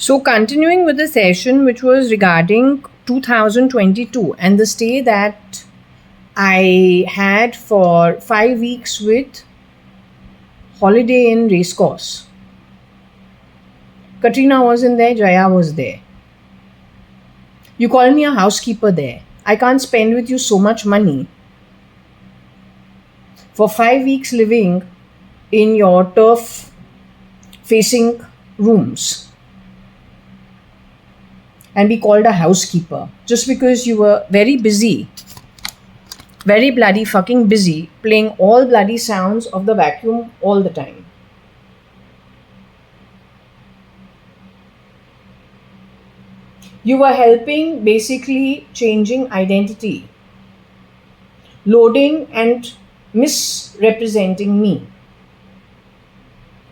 So, continuing with the session, which was regarding 2022 and the stay that I had for 5 weeks with Holiday Inn Racecourse. Katrina wasn't there, Jaya was there. You call me a housekeeper there. I can't spend with you so much money for 5 weeks living in your turf facing rooms and be called a housekeeper just because you were very busy, very bloody fucking busy, playing all bloody sounds of the vacuum all the time. You were helping basically changing identity, loading and misrepresenting me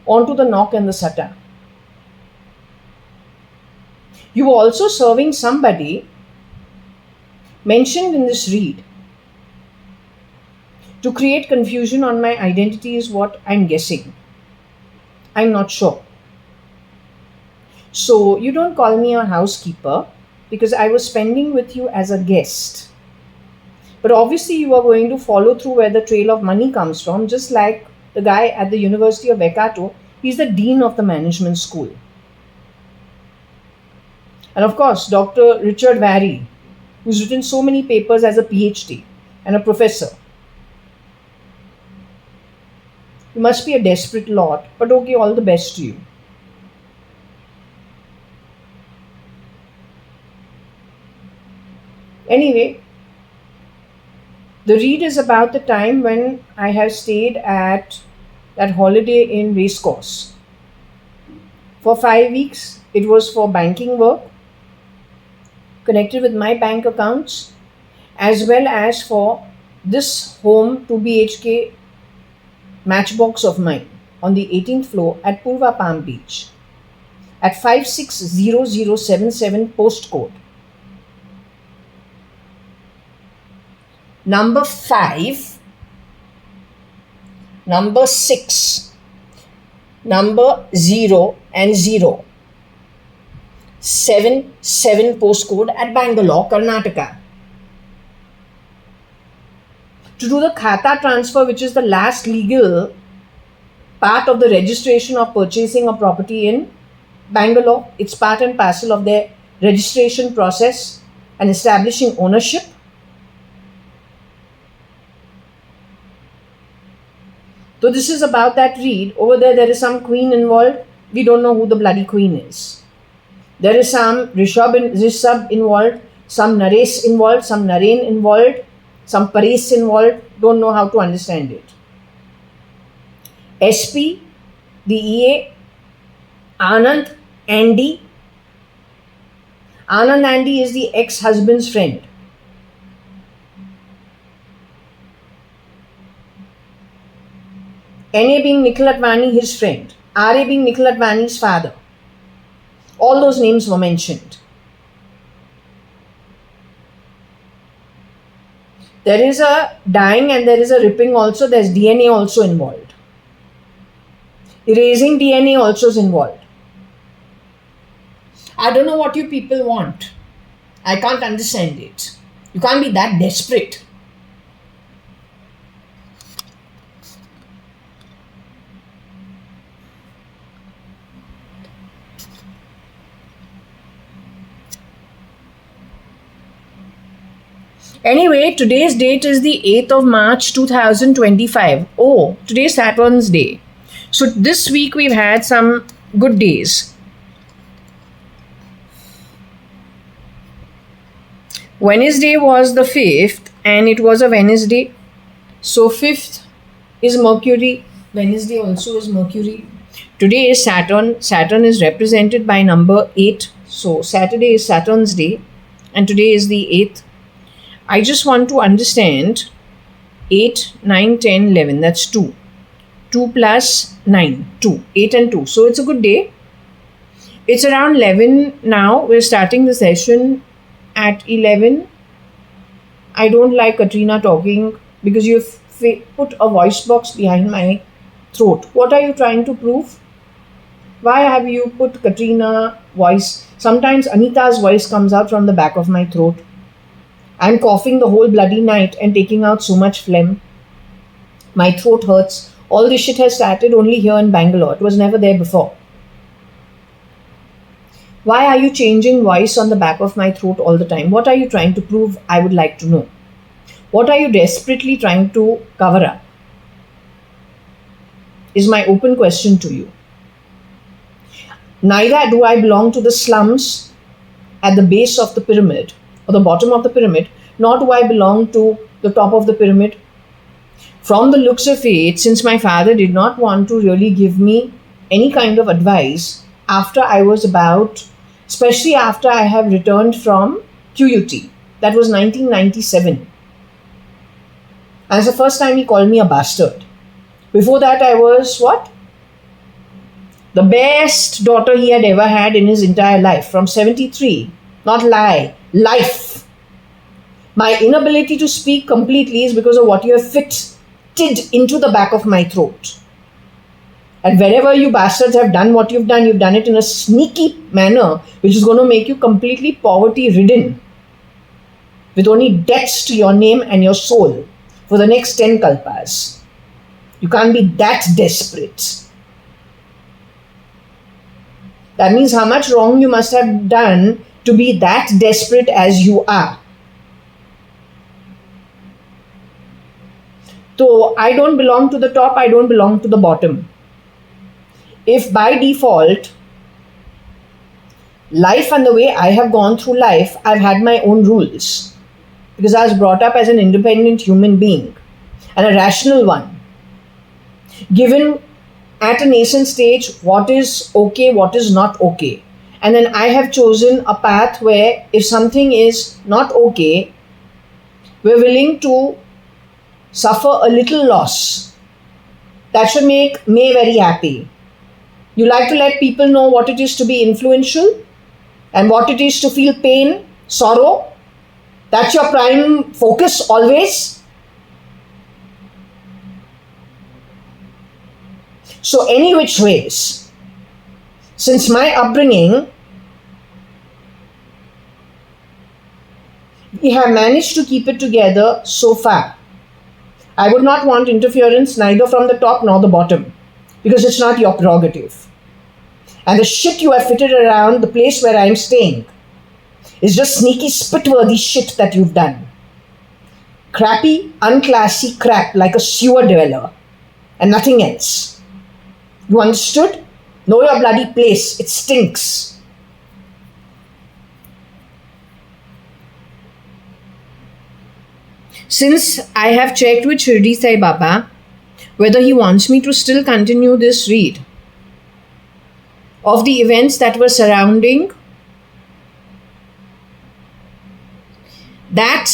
onto the knock and the sutter. You were also serving somebody mentioned in this read to create confusion on my identity is what I'm guessing. I'm not sure. So you don't call me a housekeeper because I was spending with you as a guest. But obviously you are going to follow through where the trail of money comes from, just like the guy at the University of Waikato. He's the dean of the management school. And of course, Dr. Richard Vary, who's written so many papers as a PhD and a professor. You must be a desperate lot, but okay, all the best to you. Anyway, the read is about the time when I have stayed at that Holiday Inn Racecourse. For 5 weeks, it was for banking work, connected with my bank accounts, as well as for this home 2 BHK matchbox of mine on the 18th floor at Purva Palm Beach at 560077 postcode. Number 5, number 6, number 0 and 0, 77 postcode at Bangalore, Karnataka. To do the khata transfer, which is the last legal part of the registration of purchasing a property in Bangalore, it's part and parcel of their registration process and establishing ownership. So this is about that read. Over there is some queen involved. We don't know who the bloody queen is. There is some Rishabh involved, some Naresh involved, some Naren involved, some Paresh involved. Don't know how to understand it. SP, the EA, Anand, Andy. Anand Andy is the ex-husband's friend. NA being Nikhil Advani, his friend. RA being Nikhil Advani's father. All those names were mentioned. There is a dyeing and there is a ripping also. There's DNA also involved. Erasing DNA also is involved. I don't know what you people want. I can't understand it. You can't be that desperate. Anyway, today's date is the 8th of March 2025. Oh, today's Saturn's Day. So this week we've had some good days. Wednesday was the 5th and it was a Wednesday. So 5th is Mercury. Wednesday also is Mercury. Today is Saturn. Saturn is represented by number 8. So Saturday is Saturn's Day and today is the 8th. I just want to understand 8, 9, 10, 11. That's 2. 2 plus 9. 2. 8 and 2. So it's a good day. It's around 11 now. We're starting the session at 11. I don't like Katrina talking because you've put a voice box behind my throat. What are you trying to prove? Why have you put Katrina voice? Sometimes Anita's voice comes out from the back of my throat. I'm coughing the whole bloody night and taking out so much phlegm. My throat hurts. All this shit has started only here in Bangalore. It was never there before. Why are you changing voice on the back of my throat all the time? What are you trying to prove? I would like to know. What are you desperately trying to cover up? Is my open question to you. Neither do I belong to the slums at the base of the pyramid or the bottom of the pyramid, nor do I belong to the top of the pyramid. From the looks of it, since my father did not want to really give me any kind of advice after I was about, especially after I have returned from QUT, that was 1997. That's the first time he called me a bastard. Before that, I was what? The best daughter he had ever had in his entire life from 73. Not lie, life. My inability to speak completely is because of what you have fitted into the back of my throat. And wherever you bastards have done what you've done it in a sneaky manner, which is going to make you completely poverty ridden, with only debts to your name and your soul for the next 10 kalpas. You can't be that desperate. That means how much wrong you must have done to be that desperate as you are. So I don't belong to the top, I don't belong to the bottom. If by default, life and the way I have gone through life, I've had my own rules. Because I was brought up as an independent human being and a rational one. Given at a nascent stage what is okay, what is not okay. And then I have chosen a path where if something is not okay, we're willing to suffer a little loss. That should make me very happy. You like to let people know what it is to be influential and what it is to feel pain, sorrow. That's your prime focus always. So any which ways, since my upbringing, we have managed to keep it together so far. I would not want interference neither from the top nor the bottom because it's not your prerogative. And the shit you have fitted around the place where I'm staying is just sneaky spit-worthy shit that you've done. Crappy, unclassy crap like a sewer dweller and nothing else. You understood? Know your bloody place. It stinks. Since I have checked with Shirdi Sai Baba whether he wants me to still continue this read of the events that were surrounding that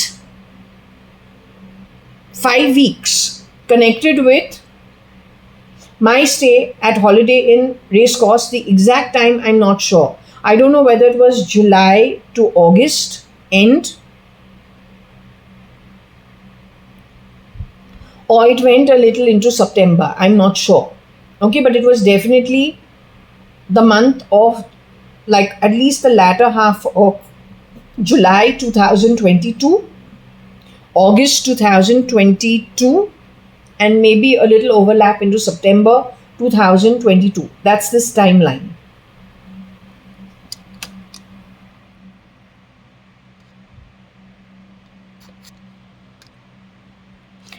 5 weeks connected with my stay at Holiday Inn Racecourse, the exact time I'm not sure. I don't know whether it was July to August end or it went a little into September. I'm not sure. Okay, but it was definitely the month of, like, at least the latter half of July 2022, August 2022, and maybe a little overlap into September 2022. That's this timeline.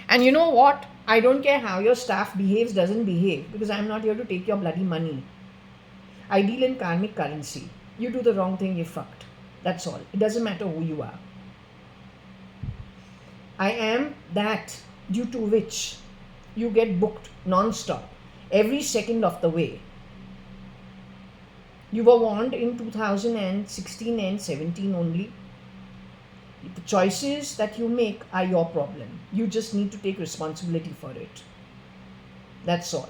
And you know what? I don't care how your staff behaves, doesn't behave, because I'm not here to take your bloody money. I deal in karmic currency. You do the wrong thing, you're fucked. That's all. It doesn't matter who you are. I am that due to which you get booked non-stop every second of the way. You were warned in 2016 and 17 only. The choices that you make are your problem. You just need to take responsibility for it. That's all.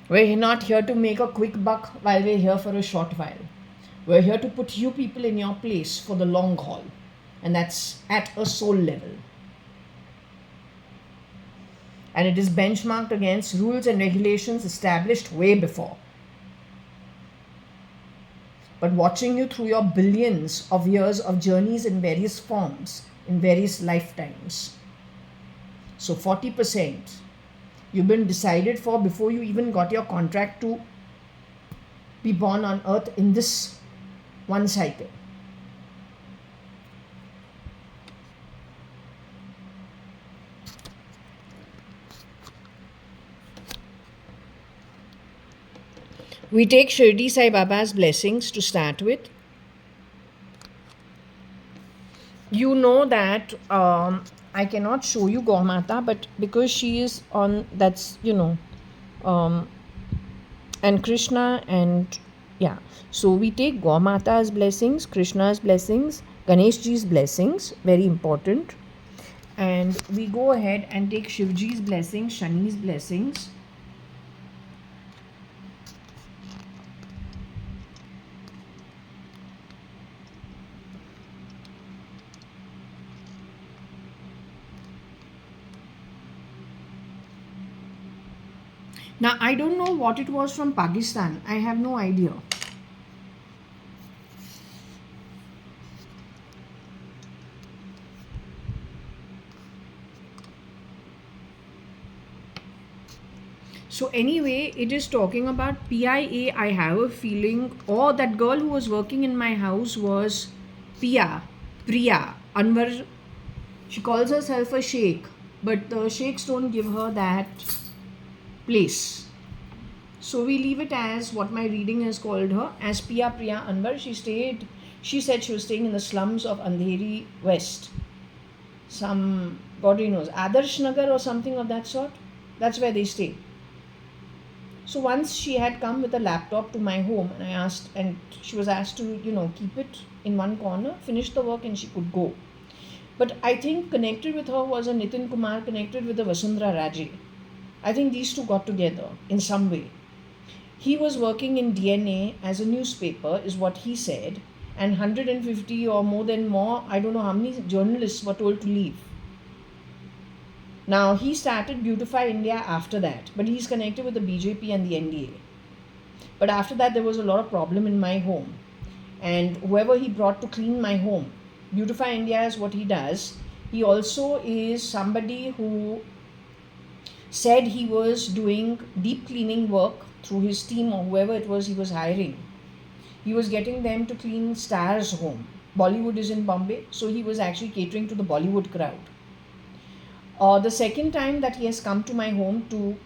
We're not here to make a quick buck while we're here for a short while. We're here to put you people in your place for the long haul. And that's at a soul level. and it is benchmarked against rules and regulations established way before. But watching you through your billions of years of journeys in various forms, in various lifetimes. So 40% you've been decided for before you even got your contract to be born on earth in this one cycle. We take Shirdi Sai Baba's blessings to start with. You know that I cannot show you Gaumata, but because she is on, that's, and Krishna and yeah. So we take Gaumata's blessings, Krishna's blessings, Ganeshji's blessings, very important. And we go ahead and take Shivji's blessings, Shani's blessings. Now, I don't know what it was from Pakistan. I have no idea. So anyway, it is talking about PIA. I have a feeling, or that girl who was working in my house was Priya Anwar. She calls herself a sheikh, but the sheikhs don't give her that place. So we leave it as what my reading has called her, as Priya Anwar. She said she was staying in the slums of Andheri West. Some, God knows, Adarsh Nagar or something of that sort. That's where they stay. So once she had come with a laptop to my home, and I asked, and she was asked to, keep it in one corner, finish the work, and she could go. But I think connected with her was a Nitin Kumar, connected with the Vasundhara Raje. I think these two got together in some way. He was working in DNA as a newspaper, is what he said, and 150 or more, I don't know how many journalists were told to leave. Now, he started Beautify India after that, but he's connected with the BJP and the NDA. But after that, there was a lot of problem in my home. And whoever he brought to clean my home, Beautify India is what he does. He also is somebody who said he was doing deep cleaning work through his team or whoever it was he was hiring. He was getting them to clean stars' home. Bollywood is in Bombay, so he was actually catering to the Bollywood crowd. The second time that he has come to my home to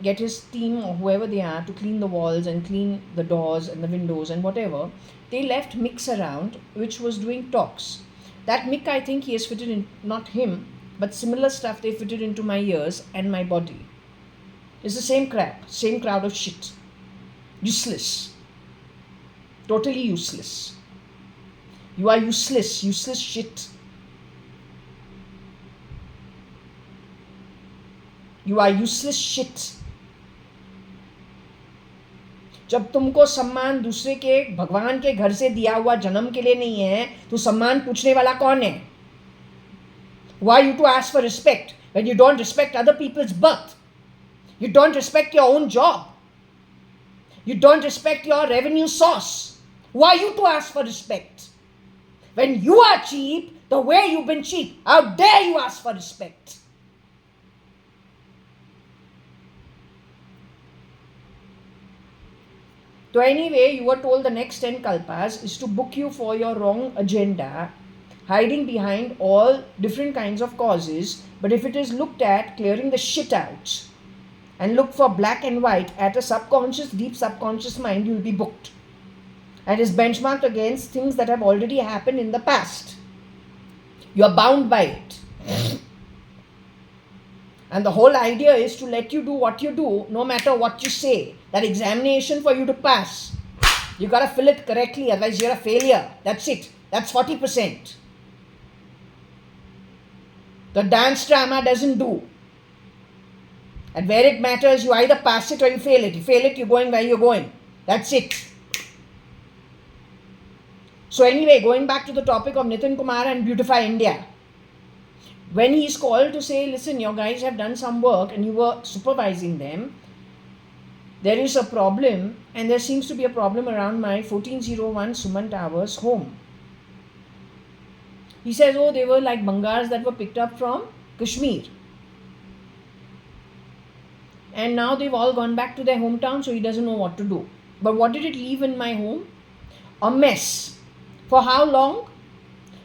get his team or whoever they are to clean the walls and clean the doors and the windows and whatever, they left mix around, which was doing talks. That mic, I think he has fitted in, not him, but similar stuff they fitted into my ears and my body. It's the same crap, same crowd of shit. Useless. Totally useless. You are useless shit. You are useless shit. जब तुमको सम्मान दूसरे के भगवान के घर से दिया हुआ जन्म के लिए नहीं है, तो सम्मान पूछने वाला कौन है? Why you to ask for respect when you don't respect other people's birth? You don't respect your own job. You don't respect your revenue source. Why you to ask for respect? When you are cheap, the way you've been cheap, how dare you ask for respect? So anyway, you were told the next 10 kalpas is to book you for your wrong agenda, hiding behind all different kinds of causes. But if it is looked at, clearing the shit out, and look for black and white at a subconscious, deep subconscious mind, you will be booked. And is benchmarked against things that have already happened in the past. You are bound by it. And the whole idea is to let you do what you do, no matter what you say. That examination for you to pass, you got to fill it correctly, otherwise you're a failure. That's it. That's 40%. The dance drama doesn't do. And where it matters, you either pass it or you fail it. You fail it, you're going where you're going. That's it. So anyway, going back to the topic of Nitin Kumar and Beautify India. When he's called to say, listen, your guys have done some work and you were supervising them, there is a problem, and there seems to be a problem around my 1401 Suman Towers home. He says, oh, they were like Bangars that were picked up from Kashmir. And now they've all gone back to their hometown, so he doesn't know what to do. But what did it leave in my home? A mess. For how long?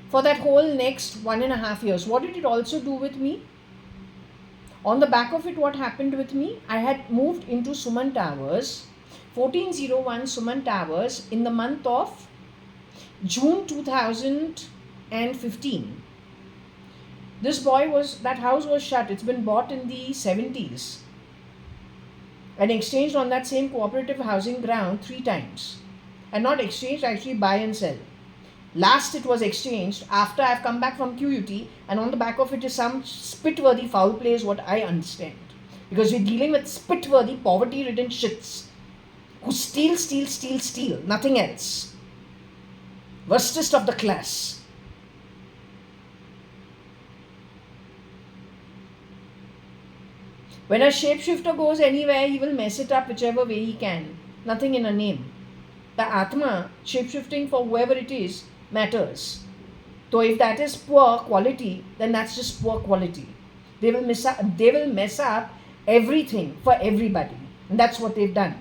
For that whole next 1.5 years. What did it also do with me? On the back of it, what happened with me? I had moved into Suman Towers, 1401 Suman Towers, in the month of June 2015. That house was shut. It's been bought in the 70s and exchanged on that same cooperative housing ground 3 times. And not exchanged, actually buy and sell. Last it was exchanged after I've come back from QUT, and on the back of it is some spit-worthy foul play is what I understand. Because we're dealing with spit-worthy, poverty-ridden shits who steal, nothing else. Worstest of the class. When a shapeshifter goes anywhere, he will mess it up whichever way he can. Nothing in a name. The Atma, shapeshifting for whoever it is, matters. So if that is poor quality, then that's just poor quality. They will mess up everything for everybody. And that's what they've done.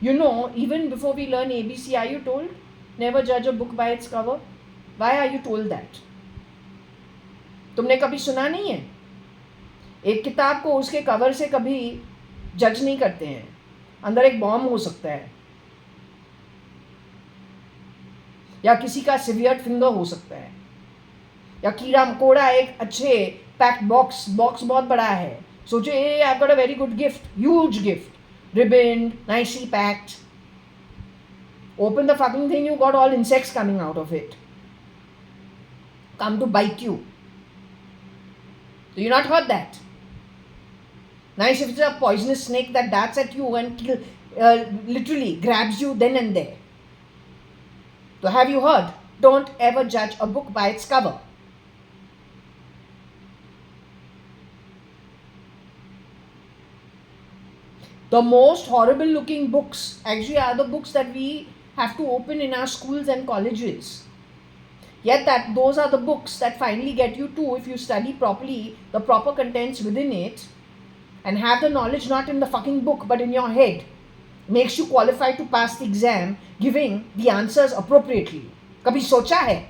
You know, even before we learn ABC, are you told? Never judge a book by its cover. Why are you told that? तुमने कभी सुना नहीं है? एक किताब को उसके cover से कभी जज नहीं करते हैं. अंदर एक बॉम्ब हो सकता है, या किसी का सिवियर फिंगर हो सकता है, या कीड़ा मकोड़ा एक अच्छे पैक्ड बॉक्स बहुत बड़ा है. सोचो, I have got a very good gift, huge gift, ribbon, nicely packed. Open the fucking thing, you got all insects coming out of it. Come to bite you. So you not heard that? Nice if it's a poisonous snake that darts at you and literally grabs you then and there. So have you heard? Don't ever judge a book by its cover. The most horrible looking books actually are the books that we have to open in our schools and colleges. Yet those are the books that finally get you to, if you study properly the proper contents within it and have the knowledge not in the fucking book but in your head, makes you qualified to pass the exam giving the answers appropriately. कभी सोचा है?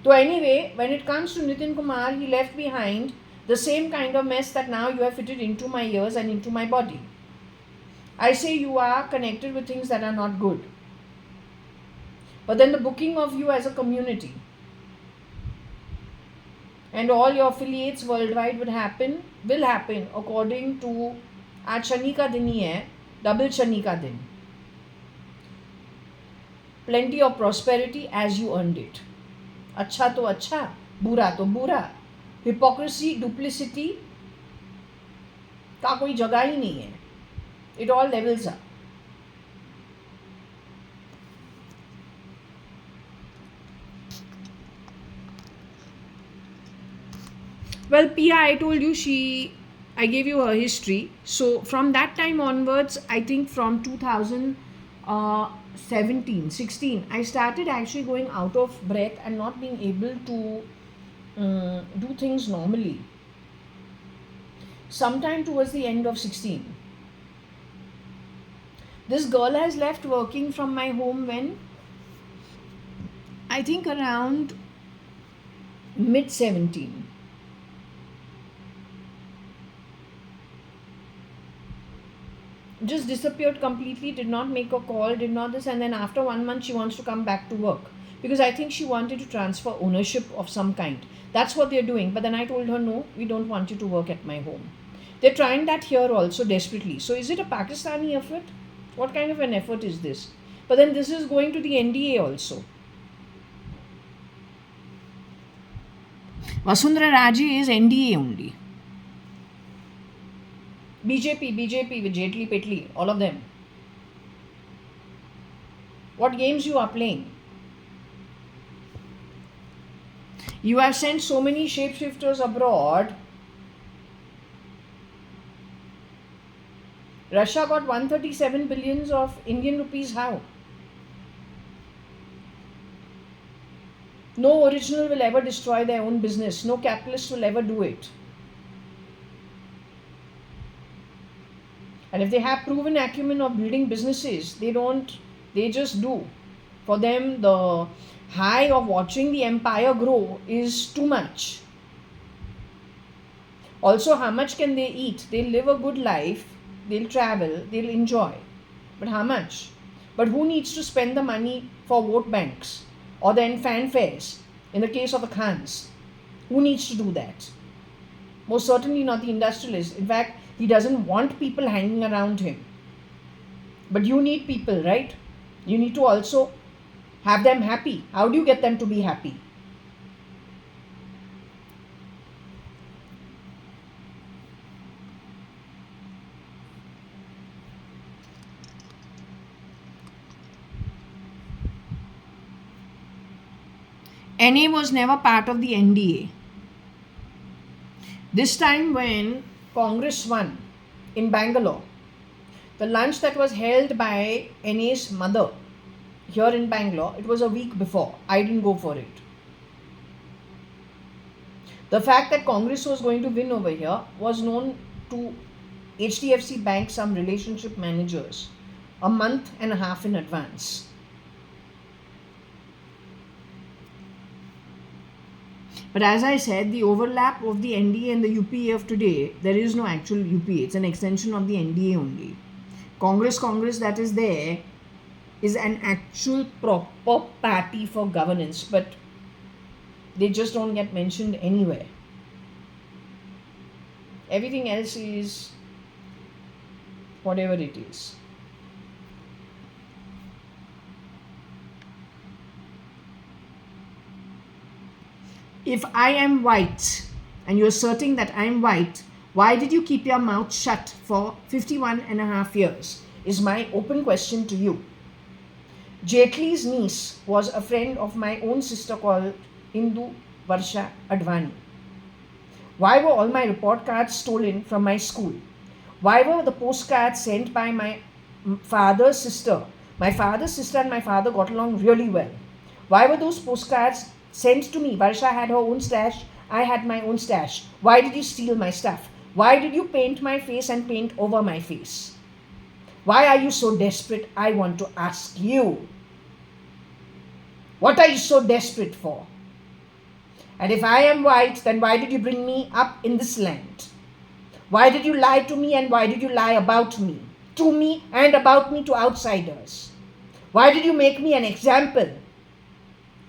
So anyway, when it comes to Nitin Kumar, he left behind the same kind of mess that now you have fitted into my ears and into my body. I say you are connected with things that are not good. But then the booking of you as a community and all your affiliates worldwide will happen according to आज शनि का दिन ही है, double Shani का दिन. Plenty of prosperity as you earned it. अच्छा तो अच्छा, बुरा तो बुरा. Hypocrisy, duplicity का कोई जगह ही नहीं है. It all levels up. Well, Pia, I told you I gave you her history. So from that time onwards, I think from 2017, 16, I started actually going out of breath and not being able to do things normally. Sometime towards the end of 16. This girl has left working from my home when I think around mid 17. Just disappeared completely, did not make a call, did not this, and then after 1 month she wants to come back to work because I think she wanted to transfer ownership of some kind. That's what they're doing. But then I told her, no, we don't want you to work at my home. They're trying that here also desperately. So is it a Pakistani effort? What kind of an effort is this? But then this is going to the NDA also. Vasundhara Raje is NDA only. BJP with Jetli Petli, all of them. What games you are playing? You have sent so many shapeshifters abroad. Russia got 137 billions of Indian rupees. How? No original will ever destroy their own business. No capitalist will ever do it. And if they have proven acumen of building businesses, they just do. For them, the high of watching the empire grow is too much. Also, how much can they eat? They'll live a good life, they'll travel, they'll enjoy. But how much? But who needs to spend the money for vote banks or then fanfares in the case of the Khans? Who needs to do that? Most certainly not the industrialist. In fact, he doesn't want people hanging around him. But you need people, right? You need to also have them happy. How do you get them to be happy? NA was never part of the NDA. This time when Congress won in Bangalore, the lunch that was held by NA's mother here in Bangalore, it was a week before. I didn't go for it. The fact that Congress was going to win over here was known to HDFC Bank, some relationship managers, a month and a half in advance. But as I said, the overlap of the NDA and the UPA of today, there is no actual UPA. It's an extension of the NDA only. Congress that is there is an actual proper party for governance, but they just don't get mentioned anywhere. Everything else is whatever it is. If I am white and you're asserting that I am white, why did you keep your mouth shut for 51 and a half years? Is my open question to you. Jaitley's niece was a friend of my own sister called Indu JAYA.ADVANI. Why were all my report cards stolen from my school? Why were the postcards sent by my father's sister? My father's sister and my father got along really well. Why were those postcards sent to me? Varsha had her own stash, I had my own stash. Why did you steal my stuff? Why did you paint my face and paint over my face? Why are you so desperate? I want to ask you. What are you so desperate for? And if I am white, then why did you bring me up in this land? Why did you lie to me and why did you lie about me? To me and about me to outsiders? Why did you make me an example?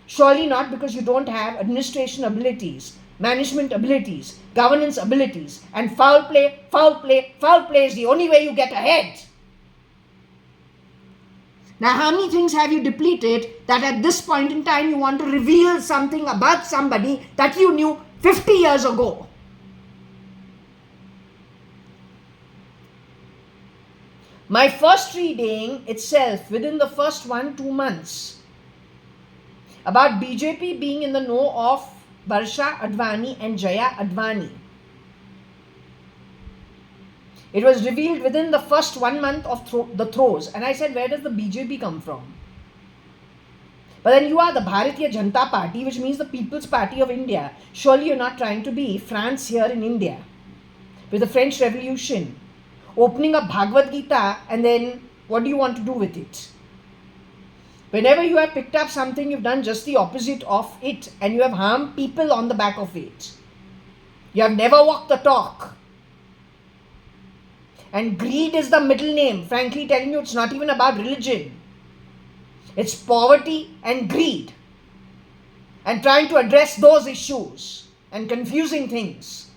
Surely not because you don't have administration abilities, management abilities, governance abilities, and foul play is the only way you get ahead. Now, how many things have you depleted that at this point in time you want to reveal something about somebody that you knew 50 years ago? My first reading itself, within the first 1-2 months, about BJP being in the know of JAYA.ADVANI and JAYA.ADVANI. It was revealed within the first 1 month of the throes. And I said, where does the BJP come from? But then you are the Bharatiya Janata Party, which means the People's Party of India. Surely you're not trying to be France here in India with the French Revolution, opening up Bhagavad Gita, and then what do you want to do with it? Whenever you have picked up something, you've done just the opposite of it, and you have harmed people on the back of it. You have never walked the talk. And greed is the middle name. Frankly telling you, it's not even about religion. It's poverty and greed. And trying to address those issues and confusing things.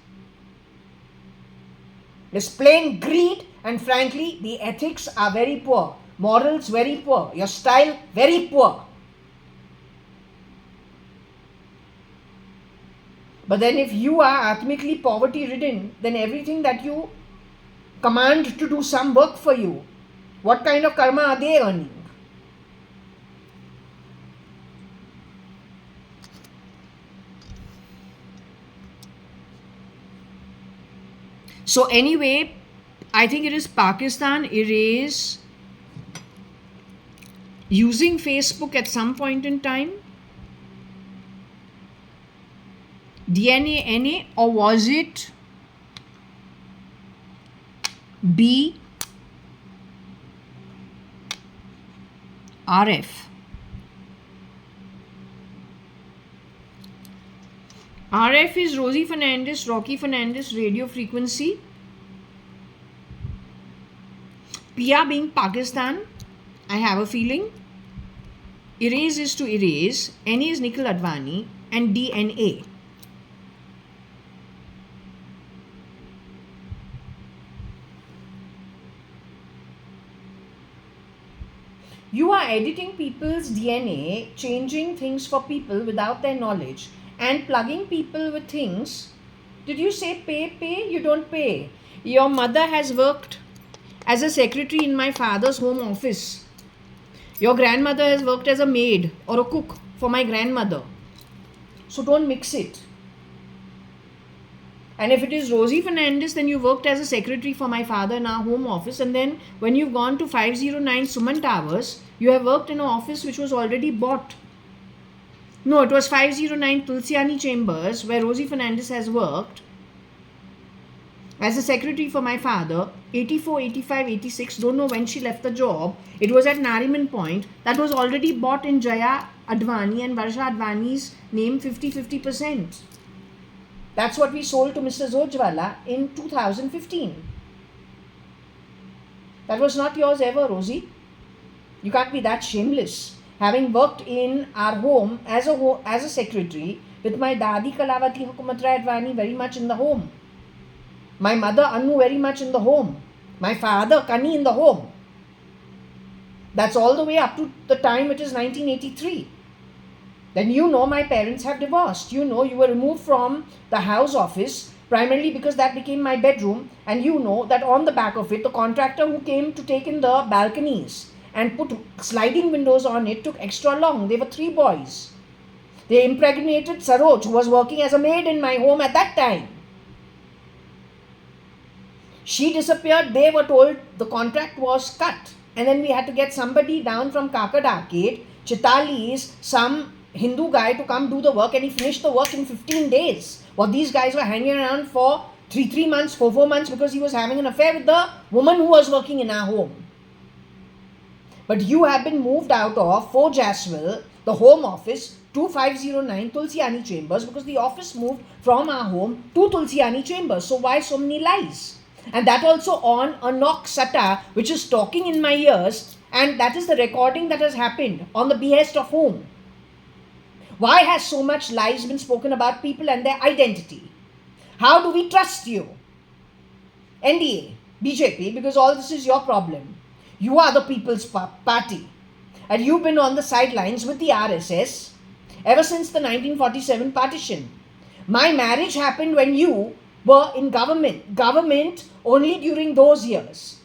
It's plain greed, and frankly, the ethics are very poor. Morals very poor. Your style very poor. But then if you are ultimately poverty ridden, then everything that you command to do some work for you. What kind of karma are they earning? So anyway, I think it is Pakistan erase using Facebook at some point in time. DNA, NA, or was it B, RF? RF is Rosie Fernandez, Rocky Fernandez, radio frequency. Pia being Pakistan, I have a feeling. Erase is to erase. NA is Nikhil Advani, and DNA. You are editing people's DNA, changing things for people without their knowledge, and plugging people with things. Did you say pay? Pay? You don't pay. Your mother has worked as a secretary in my father's home office. Your grandmother has worked as a maid or a cook for my grandmother. So don't mix it. And if it is Rosie Fernandez, then you worked as a secretary for my father in our home office. And then when you've gone to 509 Suman Towers, you have worked in an office which was already bought. No, it was 509 Tulsiani Chambers where Rosie Fernandez has worked as a secretary for my father. 84, 85, 86, don't know when she left the job. It was at Nariman Point. That was already bought in JAYA.ADVANI and JAYA.ADVANI's name 50-50%. That's what we sold to Mr. Zojwala in 2015. That was not yours ever, Rosie. You can't be that shameless. Having worked in our home as a secretary with my Dadi Kalavati Hukumatra Advani very much in the home. My mother Anu very much in the home. My father Kani in the home. That's all the way up to the time it is 1983. Then you know my parents have divorced. You know you were removed from the house office primarily because that became my bedroom. And you know that on the back of it, the contractor who came to take in the balconies and put sliding windows on it took extra long. They were 3 boys. They impregnated Saroj, who was working as a maid in my home at that time. She disappeared. They were told the contract was cut. And then we had to get somebody down from Kakad Arcade, Chitalis, some Hindu guy to come do the work, and he finished the work in 15 days. Well, these guys were hanging around for 3 months, 4 months because he was having an affair with the woman who was working in our home. But you have been moved out of Fort Jaswell, the home office, to 509 Tulsiani Chambers because the office moved from our home to Tulsiani Chambers. So why so many lies? And that also on a knock Sata, which is talking in my ears, and that is the recording that has happened on the behest of whom? Why has so much lies been spoken about people and their identity? How do we trust you? NDA, BJP, because all this is your problem. You are the People's Party. And you've been on the sidelines with the RSS ever since the 1947 partition. My marriage happened when you were in government only during those years.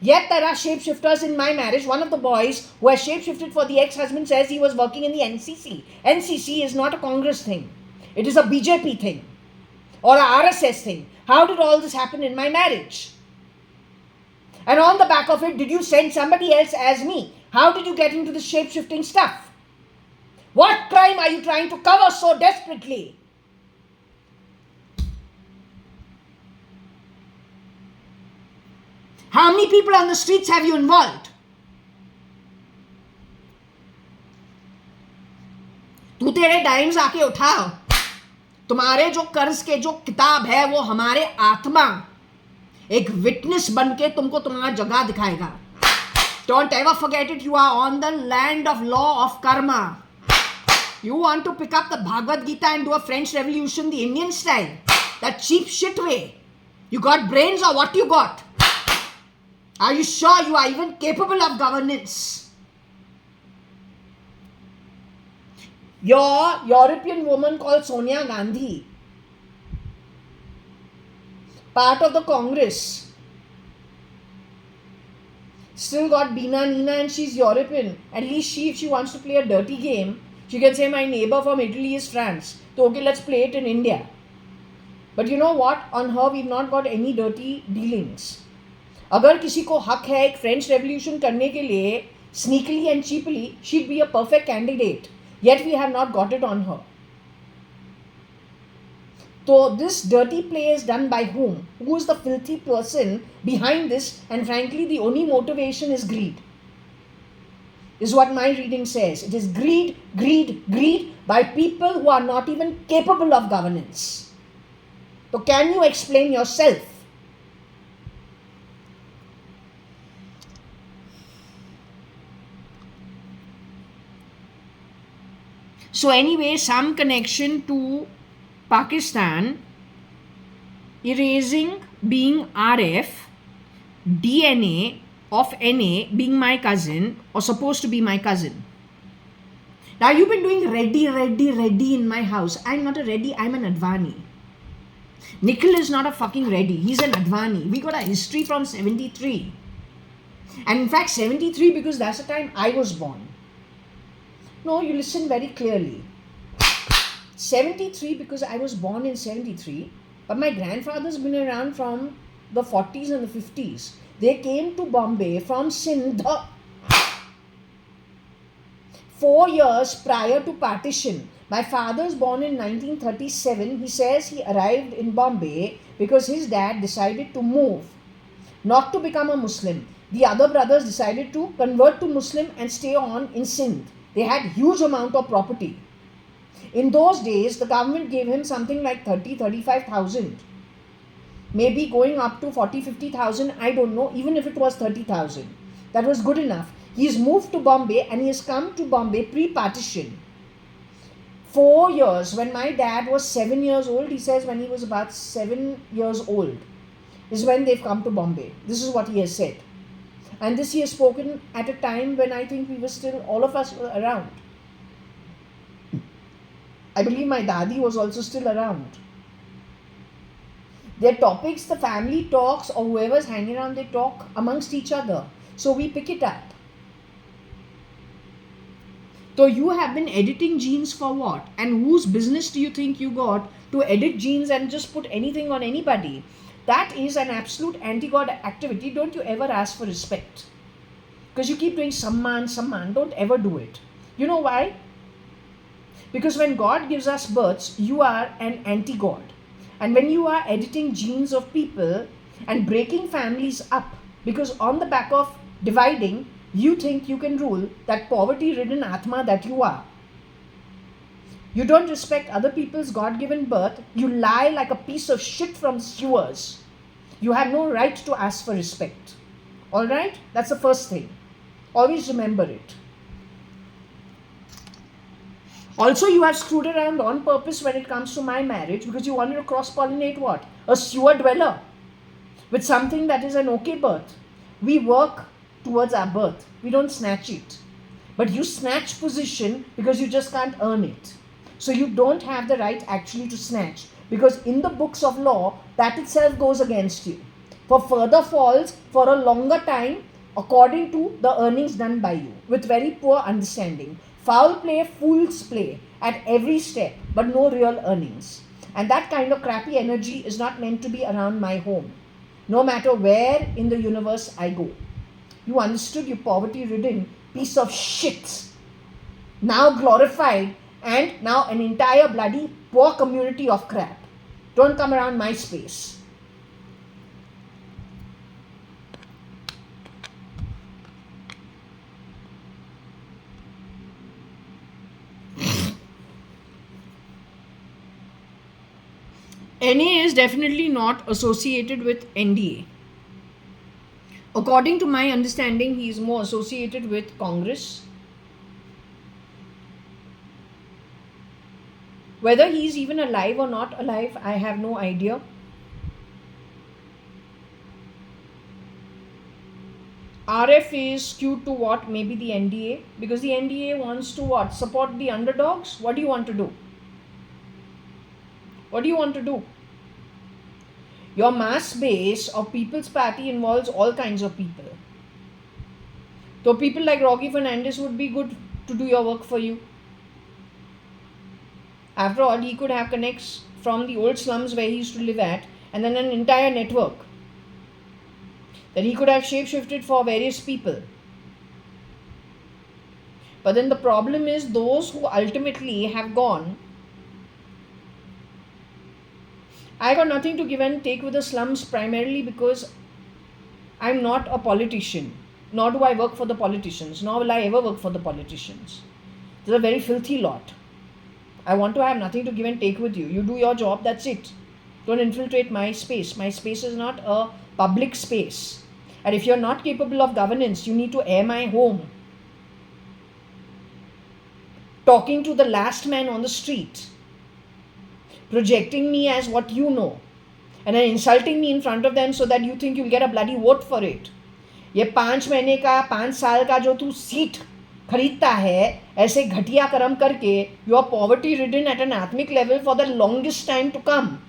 Yet there are shapeshifters in my marriage. One of the boys who has shapeshifted for the ex-husband says he was working in the NCC. NCC is not a Congress thing. It is a BJP thing or a RSS thing. How did all this happen in my marriage? And on the back of it, did you send somebody else as me? How did you get into the shapeshifting stuff? What crime are you trying to cover so desperately? How many people on the streets have you involved? तू तेरे dimes आके उठाओ. तुम्हारे जो कर्ज के जो किताब है वो हमारे आत्मा एक विटनेस बन के तुमको तुम्हारा जगह दिखाएगा. Don't ever forget it. You are on the land of law of karma. You want to pick up the Bhagavad Gita and do a French Revolution the Indian style. That cheap shit way. You got brains or what you got? Are you sure you are even capable of governance? Your European woman called Sonia Gandhi, part of the Congress, Still got Bina Nina and she's European. At least she, if she wants to play a dirty game, she can say my neighbor from Italy is France. So okay, let's play it in India. But you know what? On her, we've not got any dirty dealings. अगर किसी को हक है एक French revolution करने के लिए sneakily and cheaply, she'd be a perfect candidate. Yet we have not got it on her. So this dirty play is done by whom? Who is the filthy person behind this? And frankly, the only motivation is greed. Is what my reading says. It is greed, greed, greed by people who are not even capable of governance. So can you explain yourself? So anyway, some connection to Pakistan, erasing being RF, DNA of NA being my cousin or supposed to be my cousin. Now you've been doing Reddy in my house. I'm not a Reddy, I'm an Advani. Nikhil is not a fucking Reddy, he's an Advani. We got a history from 73. And in fact 73 because that's the time I was born. No, you listen very clearly. 73 because I was born in 73, but my grandfather's been around from the 40s and the 50s. They came to Bombay from Sindh 4 years prior to partition. My father's born in 1937. He says he arrived in Bombay because his dad decided to move, not to become a Muslim. The other brothers decided to convert to Muslim and stay on in Sindh. They had huge amount of property. In those days, the government gave him something like 35,000. Maybe going up to 50,000, I don't know, even if it was 30,000. That was good enough. He's moved to Bombay and he has come to Bombay pre-partition. 4 years, when my dad was 7 years old, he says when he was about 7 years old, is when they've come to Bombay. This is what he has said. And this he has spoken at a time when I think we were still, all of us were around. I believe my dadi was also still around. Their topics, the family talks or whoever's hanging around, they talk amongst each other. So we pick it up. So you have been editing genes for what? And whose business do you think you got to edit genes and just put anything on anybody? That is an absolute anti-God activity. Don't you ever ask for respect. Because you keep doing samman. Don't ever do it. You know why? Because when God gives us births, you are an anti-God. And when you are editing genes of people and breaking families up, because on the back of dividing, you think you can rule, that poverty-ridden Atma that you are. You don't respect other people's God-given birth. You lie like a piece of shit from sewers. You have no right to ask for respect. Alright? That's the first thing. Always remember it. Also, you have screwed around on purpose when it comes to my marriage because you wanted to cross-pollinate what? A sewer dweller with something that is an okay birth. We work towards our birth. We don't snatch it. But you snatch position because you just can't earn it. So you don't have the right actually to snatch, because in the books of law, that itself goes against you. For further falls for a longer time according to the earnings done by you, with very poor understanding. Foul play, fool's play at every step, but no real earnings. And that kind of crappy energy is not meant to be around my home, no matter where in the universe I go. You understood, you poverty-ridden piece of shit. Now glorified, and now an entire bloody poor community of crap. Don't come around my space. NA is definitely not associated with NDA. According to my understanding, he is more associated with Congress. Whether he is even alive or not alive, I have no idea. RF is skewed to what? Maybe the NDA, because the NDA wants to what? Support the underdogs? What do you want to do? What do you want to do? Your mass base of People's Party involves all kinds of people. So people like Rocky Fernandez would be good to do your work for you. After all, he could have connects from the old slums where he used to live at, and then an entire network that he could have shapeshifted for various people. But then the problem is those who ultimately have gone. I got nothing to give and take with the slums primarily because I'm not a politician, nor do I work for the politicians, nor will I ever work for the politicians. They're a very filthy lot. I want to have nothing to give and take with you. You do your job, that's it. Don't infiltrate my space. My space is not a public space. And if you're not capable of governance, you need to air my home. Talking to the last man on the street, projecting me as what you know, and then insulting me in front of them so that you think you'll get a bloody vote for it. ये 5 महीने का 5 साल का जो तू seat खरीदता है ऐसे घटिया कर्म करके, you are poverty ridden at an atomic level for the longest time to come.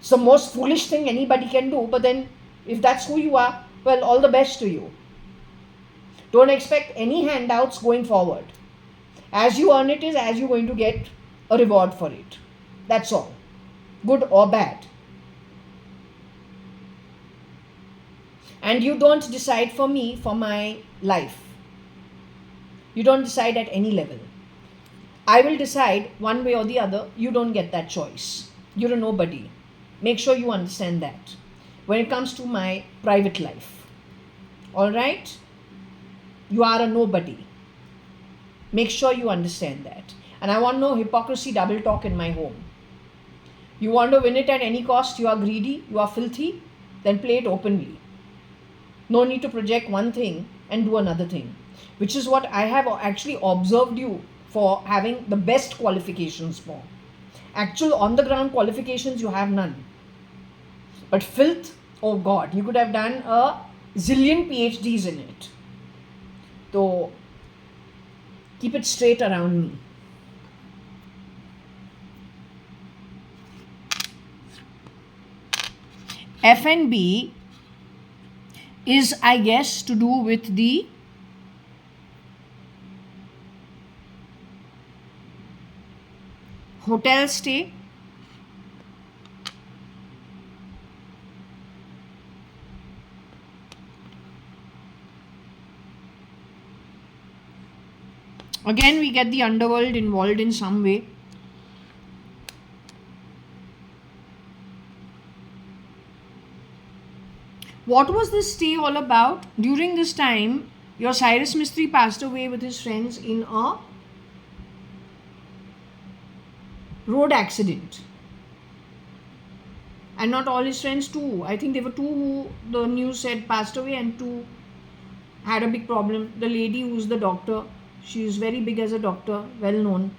It's the most foolish thing anybody can do, but then if that's who you are, well, all the best to you. Don't expect any handouts going forward. As you earn it is as you're going to get a reward for it. That's all. Good or bad. And you don't decide for me for my life. You don't decide at any level. I will decide one way or the other. You don't get that choice. You're a nobody. Make sure you understand that when it comes to my private life. Alright? You are a nobody. Make sure you understand that. And I want no hypocrisy, double talk in my home. You want to win it at any cost, you are greedy, you are filthy, then play it openly. No need to project one thing and do another thing, which is what I have actually observed you for having the best qualifications for. Actual on the ground qualifications, you have none. But filth, oh God, you could have done a zillion PhDs in it. So keep it straight around me. F&B is, I guess, to do with the hotel stay. Again, we get the underworld involved in some way. What was this stay all about? During this time, your Cyrus Mistry passed away with his friends in a road accident. And not all his friends too. I think there were 2 who the news said passed away and 2 had a big problem. The lady who's the doctor, she is very big as a doctor, well known.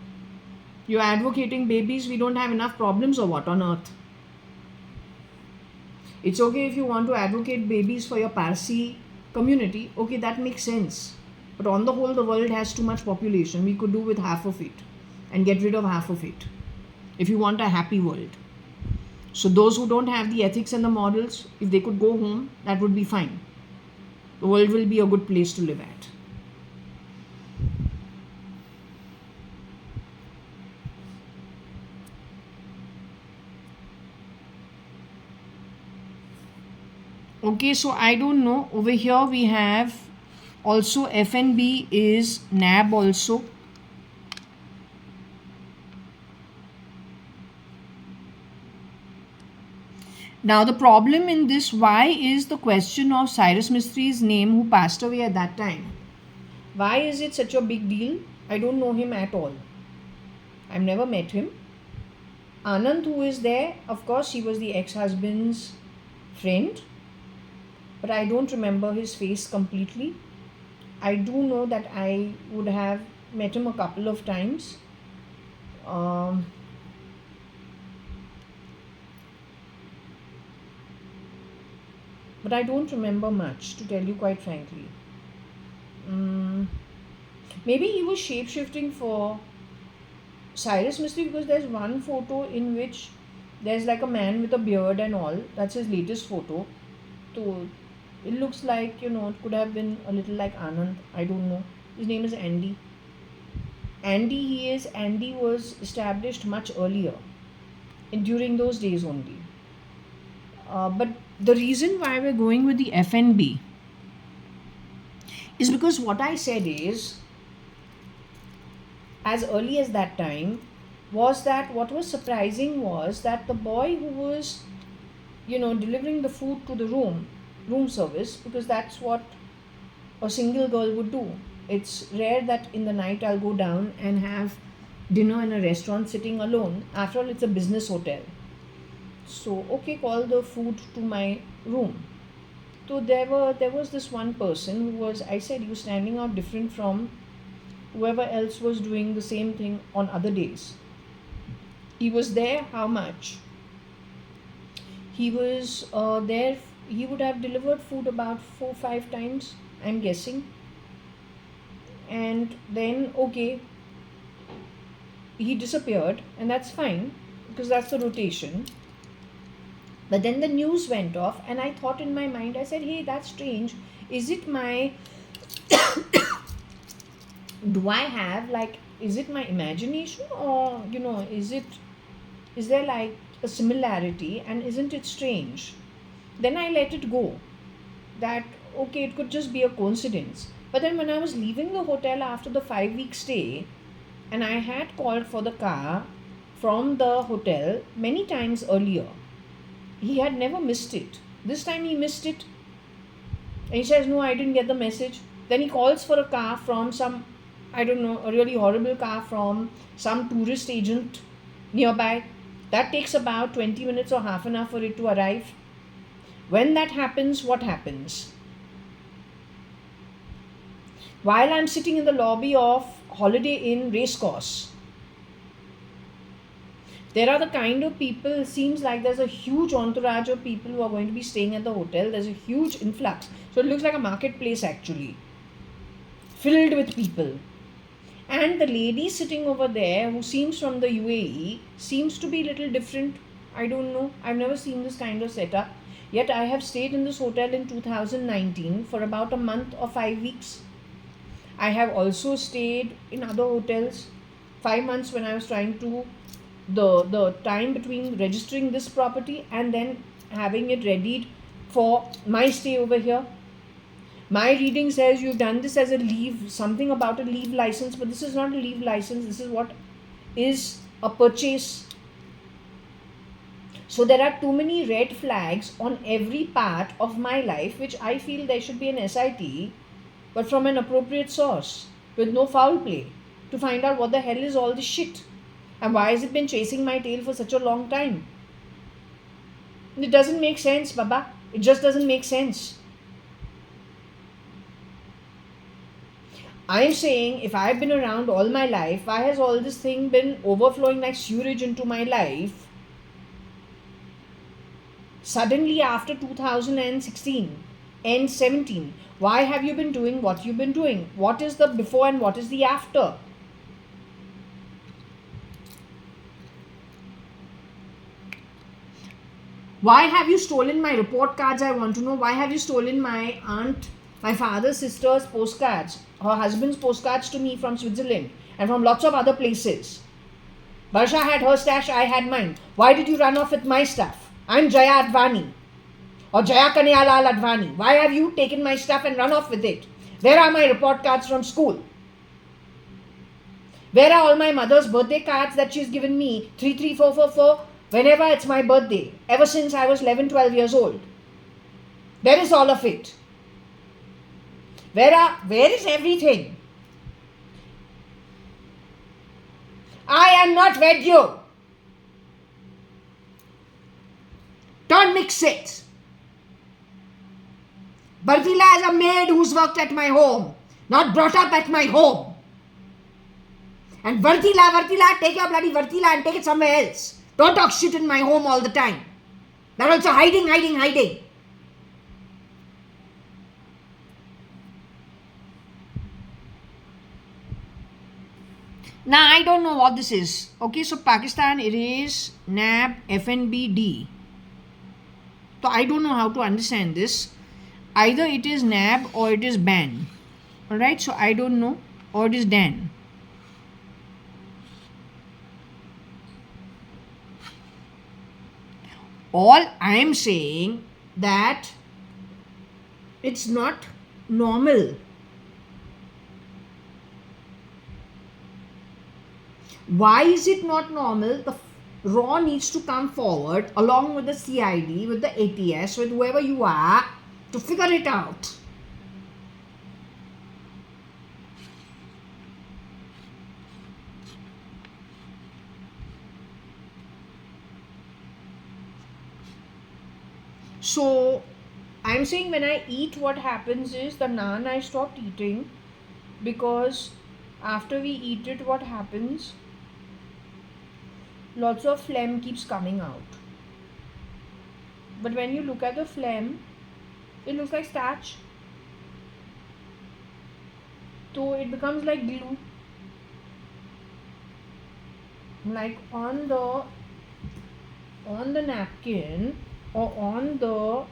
You're advocating babies, we don't have enough problems or what on earth? It's okay if you want to advocate babies for your Parsi community. Okay, that makes sense. But on the whole, the world has too much population. We could do with half of it and get rid of half of it if you want a happy world. So those who don't have the ethics and the morals, if they could go home, that would be fine. The world will be a good place to live at. Okay, so I don't know. Over here we have also F&B is NAB also. Now the problem in this, why is the question of Cyrus Mistry's name who passed away at that time? Why is it such a big deal? I don't know him at all. I've never met him. Anand, who is there, of course he was the ex-husband's friend. But I don't remember his face completely. I do know that I would have met him a couple of times. But I don't remember much, to tell you quite frankly. Maybe he was shape-shifting for Cyrus Mistry, because there's one photo in which there's like a man with a beard and all. That's his latest photo. So It looks like, it could have been a little like Anand. I don't know. His name is Andy. Andy was established much earlier, during those days only. But the reason why we're going with the FNB is because what I said is, as early as that time, was that what was surprising was that the boy who was, delivering the food to the room service, because that's what a single girl would do. It's rare that in the night I'll go down and have dinner in a restaurant sitting alone. After all, it's a business hotel. So, okay, call the food to my room. So there was this one person who was, I said, he was standing out different from whoever else was doing the same thing on other days. He was there how much? He was there, he would have delivered food about 4-5 times, I'm guessing. And then, okay, he disappeared, and that's fine because that's the rotation. But then the news went off, and I thought in my mind, I said, hey, that's strange. Is it my, do I have like, is it my imagination, or, is there like a similarity, and isn't it strange? Then I let it go, that, okay, it could just be a coincidence. But then when I was leaving the hotel after the 5-week stay, and I had called for the car from the hotel many times earlier, he had never missed it. This time he missed it. And he says, no, I didn't get the message. Then he calls for a car from some, I don't know, a really horrible car from some tourist agent nearby. That takes about 20 minutes or half an hour for it to arrive. When that happens, what happens? While I'm sitting in the lobby of Holiday Inn Racecourse, there are the kind of people, it seems like there's a huge entourage of people who are going to be staying at the hotel. There's a huge influx. So it looks like a marketplace actually, filled with people. And the lady sitting over there, who seems from the UAE, seems to be a little different. I don't know. I've never seen this kind of setup. Yet I have stayed in this hotel in 2019 for about a month or 5 weeks. I have also stayed in other hotels 5 months when I was trying to, the time between registering this property and then having it readied for my stay over here. My reading says you've done this as a leave, something about a leave license, but this is not a leave license. This is what is a purchase. So there are too many red flags on every part of my life, which I feel there should be an SIT, but from an appropriate source, with no foul play, to find out what the hell is all this shit. And why has it been chasing my tail for such a long time? It doesn't make sense, Baba. It just doesn't make sense. I'm saying, if I've been around all my life, why has all this thing been overflowing like sewage into my life? Suddenly after 2016 and 17, why have you been doing what you've been doing? What is the before and what is the after? Why have you stolen my report cards? I want to know. Why have you stolen my aunt, my father's sister's postcards, her husband's postcards to me from Switzerland and from lots of other places? Barsha had her stash, I had mine. Why did you run off with my stuff? I'm JAYA.ADVANI or JAYA.ADVANI. Why have you taken my stuff and run off with it? Where are my report cards from school? Where are all my mother's birthday cards that she's given me? 33444. Whenever it's my birthday, ever since I was 11-12 years old. Where is all of it? Where is everything? I am not with you. Don't mix it. Bartila is a maid who's worked at my home, not brought up at my home. And Vartila, take your bloody Vartila and take it somewhere else. Don't talk shit in my home all the time. They're also hiding. Now, I don't know what this is. Okay, so Pakistan erase NAB FNBD. So I don't know how to understand this. Either it is nab or it is ban. Alright, so I don't know, or it is dan. All I am saying that it's not normal. Why is it not normal? The raw needs to come forward along with the CID, with the ATS, with whoever you are, to figure it out. So I'm saying when I eat, what happens is the naan I stopped eating, because after we eat it, what happens? Lots of phlegm keeps coming out. But when you look at the phlegm, it looks like starch. So it becomes like glue. Like on the napkin, or on the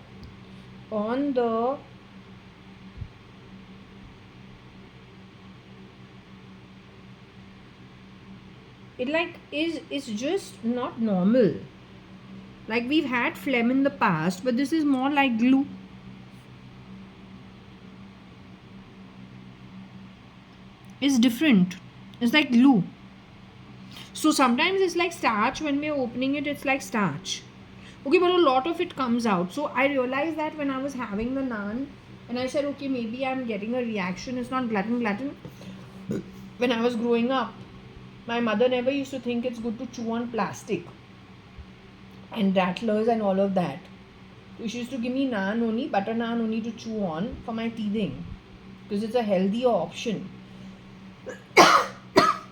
it like is just not normal. Like we've had phlegm in the past, but this is more like glue. It's different. It's like glue. So sometimes it's like starch. When we're opening it, it's like starch. Okay, but a lot of it comes out. So I realized that when I was having the naan, and I said, okay, maybe I'm getting a reaction. It's not gluten. When I was growing up, my mother never used to think it's good to chew on plastic and rattlers and all of that. So she used to give me naan only, butter naan only to chew on for my teething, because it's a healthier option.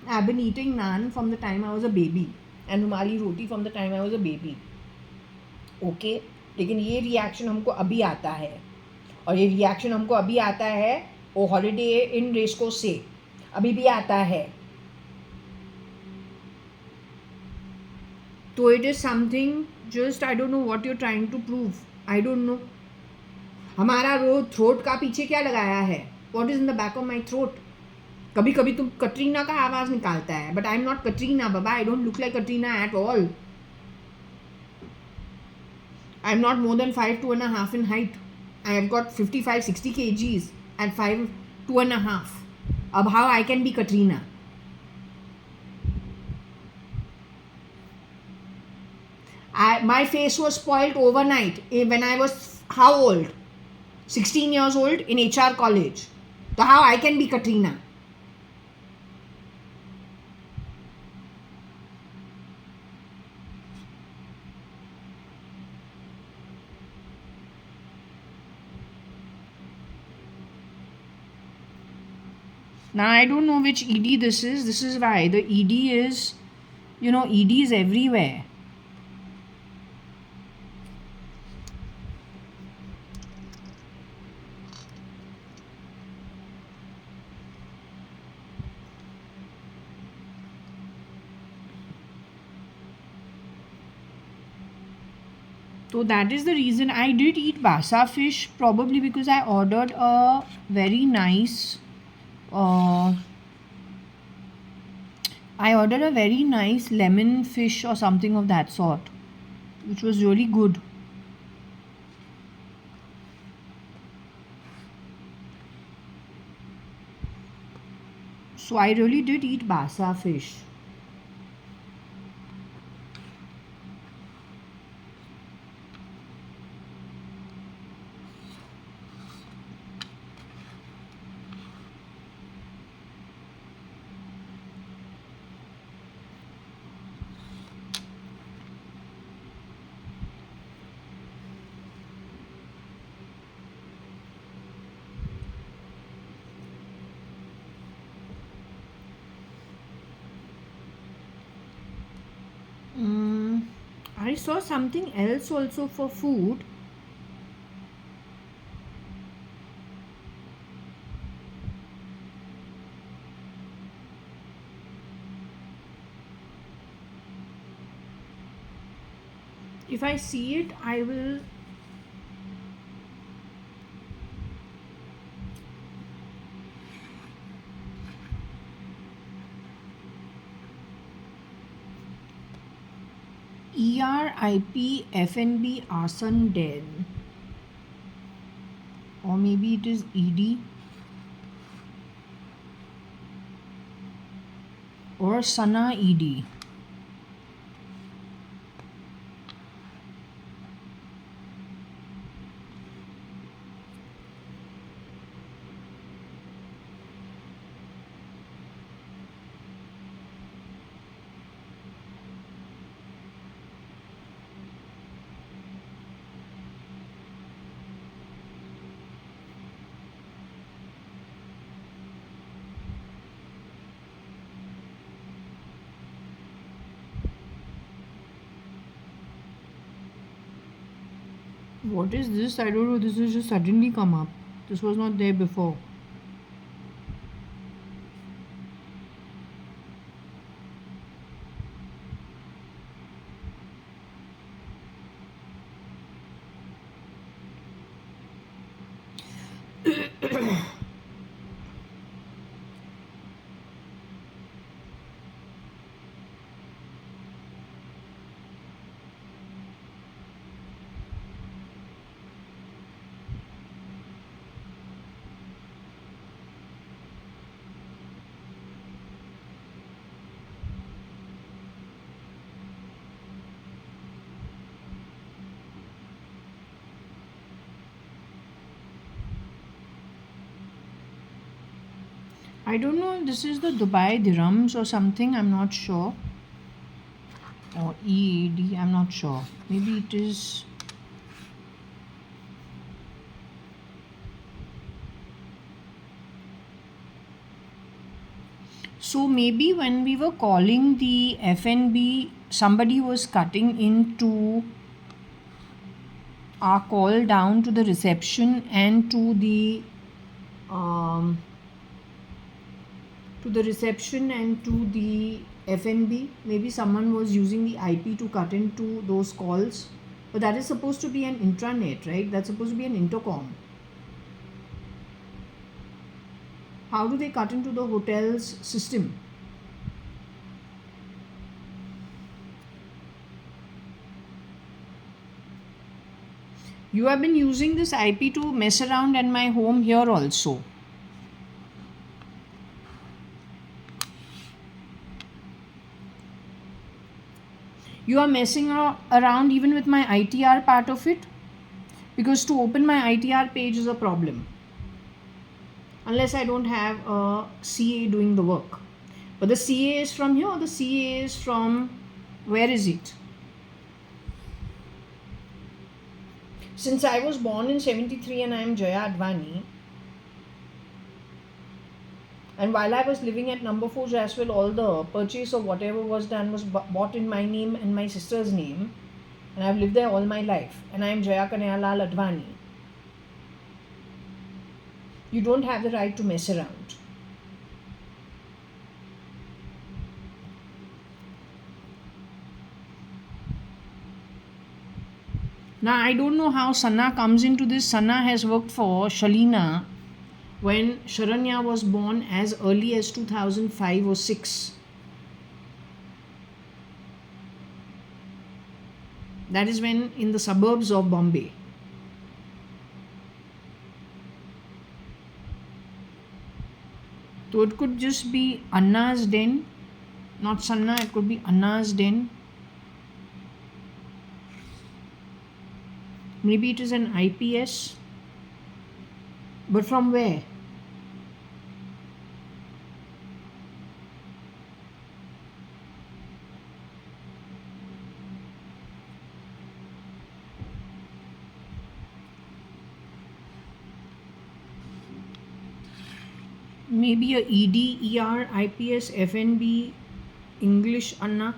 I've been eating naan from the time I was a baby and Rumali roti from the time I was a baby. Okay, लेकिन ये reaction हमको अभी आता है, और ये reaction हमको अभी आता है वो हॉलीडे इन रेस्को से अभी भी आता है. तो it is something just I don't know what you trying to prove. I don't know. हमारा थ्रोट का पीछे क्या लगाया है? What is in the back of my throat? कभी कभी तुम कटरीना का आवाज निकालता है, but I am not Katrina बाबा. I don't look like Katrina at all. I am not more than 5'2.5" in height. I have got 55-60 kgs at 5'2.5". Ab how I can be Katrina? My face was spoiled overnight when I was how old? 16 years old in HR college. So how I can be Katrina? Now I don't know which ED this is. This is why the ED is, ED is everywhere. So that is the reason I did eat basa fish, probably because I ordered a very nice lemon fish or something of that sort, which was really good. So I really did eat basa fish. I saw something else also for food. If I see it, I will ERIP FNB Arson Den, or maybe it is ED or Sana ED. What is this? I don't know. This has just suddenly come up. This was not there before. I don't know if this is the Dubai dirhams or something. I'm not sure. Or EAD. I'm not sure. Maybe it is. So maybe when we were calling the FNB, somebody was cutting into our call down to the reception and to the FNB. Maybe someone was using the IP to cut into those calls, but that is supposed to be an intranet, right? That's supposed to be an intercom. How do they cut into the hotel's system? You have been using this IP to mess around at my home here also. You are messing around even with my ITR part of it, because to open my ITR page is a problem unless I don't have a CA doing the work. But the CA is from here, or the CA is from, where is it? Since I was born in 73 and I am JAYA.ADVANI, and while I was living at number 4 Jaswell, all the purchase of whatever was done was bought in my name and my sister's name, and I've lived there all my life, and I am Jaya Kanayalal Advani. You don't have the right to mess around. Now, I don't know how Sana comes into this. Sana has worked for Shalina when Sharanya was born as early as 2005 or 6. That is when in the suburbs of Bombay. So it could just be Anna's den, not Sanna, it could be Anna's den. Maybe it is an IPS. But from where? Maybe a ED, ER, IPS, FNB, English, Anna.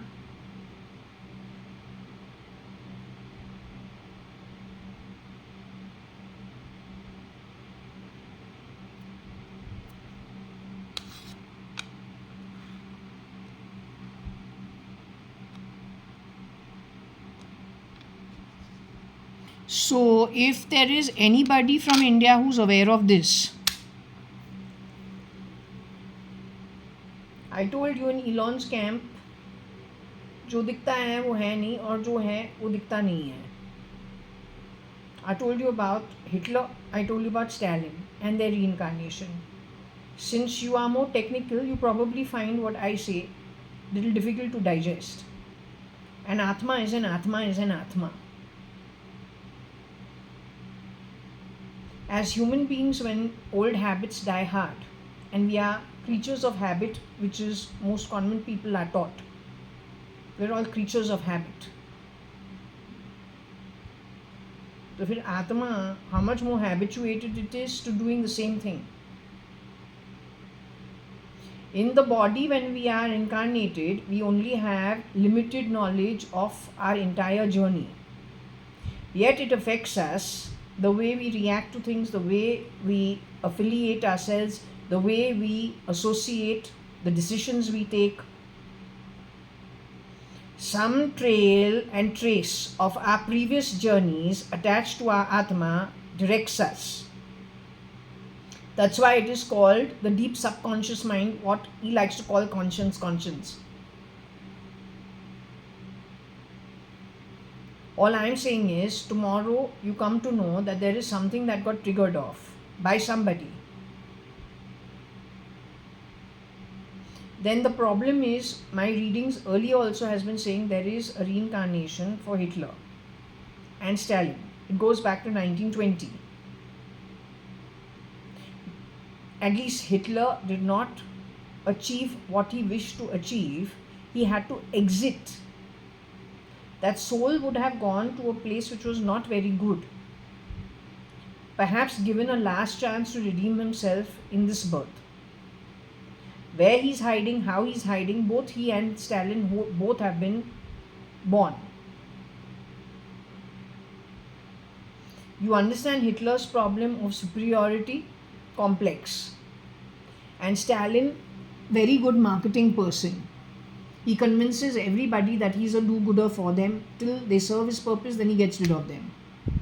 So if there is anybody from India who's aware of this, I told you in Elon's camp, जो दिखता है वो है नहीं, और जो है वो दिखता नहीं है. I told you about Hitler, I told you about Stalin and their reincarnation. Since you are more technical, you probably find what I say little difficult to digest. An Atma is an Atma is an Atma. As human beings, when old habits die hard, and we are creatures of habit, which is most common people are taught. We're all creatures of habit. So फिर आत्मा, how much more habituated it is to doing the same thing. In the body, when we are incarnated, we only have limited knowledge of our entire journey. Yet it affects us, the way we react to things, the way we affiliate ourselves, the way we associate, the decisions we take. Some trail and trace of our previous journeys attached to our Atma directs us. That's why it is called the deep subconscious mind, what he likes to call conscience. All I am saying is, tomorrow you come to know that there is something that got triggered off by somebody. Then the problem is, my readings earlier also has been saying there is a reincarnation for Hitler and Stalin. It goes back to 1920. At least Hitler did not achieve what he wished to achieve. He had to exit. That soul would have gone to a place which was not very good. Perhaps given a last chance to redeem himself in this birth. Where he's hiding, how he's hiding, both he and Stalin both have been born. You understand Hitler's problem of superiority complex, and Stalin, very good marketing person. He convinces everybody that he's a do-gooder for them till they serve his purpose, then he gets rid of them.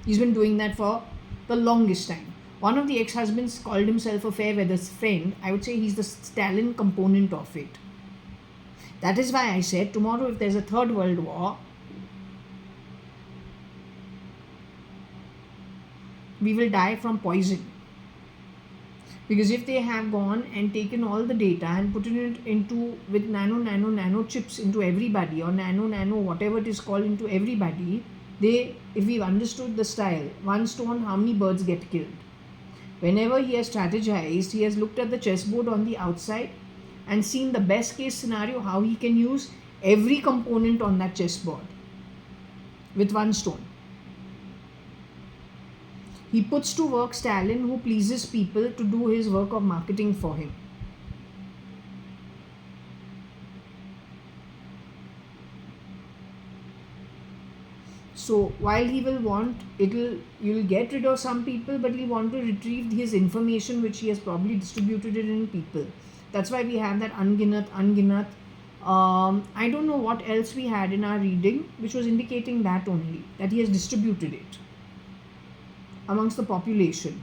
He's been doing that for the longest time. One of the ex-husbands called himself a fair weather friend. I would say he's the Stalin component of it. That is why I said tomorrow if there's a third world war, we will die from poison. Because if they have gone and taken all the data and put it into with nano chips into everybody, or nano whatever it is called into everybody, if we've understood the style, one stone, how many birds get killed? Whenever he has strategized, he has looked at the chessboard on the outside and seen the best case scenario, how he can use every component on that chessboard with one stone. He puts to work Stalin, who pleases people, to do his work of marketing for him. So while he will want, you'll get rid of some people, but he'll want to retrieve his information which he has probably distributed it in people. That's why we have that unginat. I don't know what else we had in our reading, which was indicating that only, that he has distributed it amongst the population.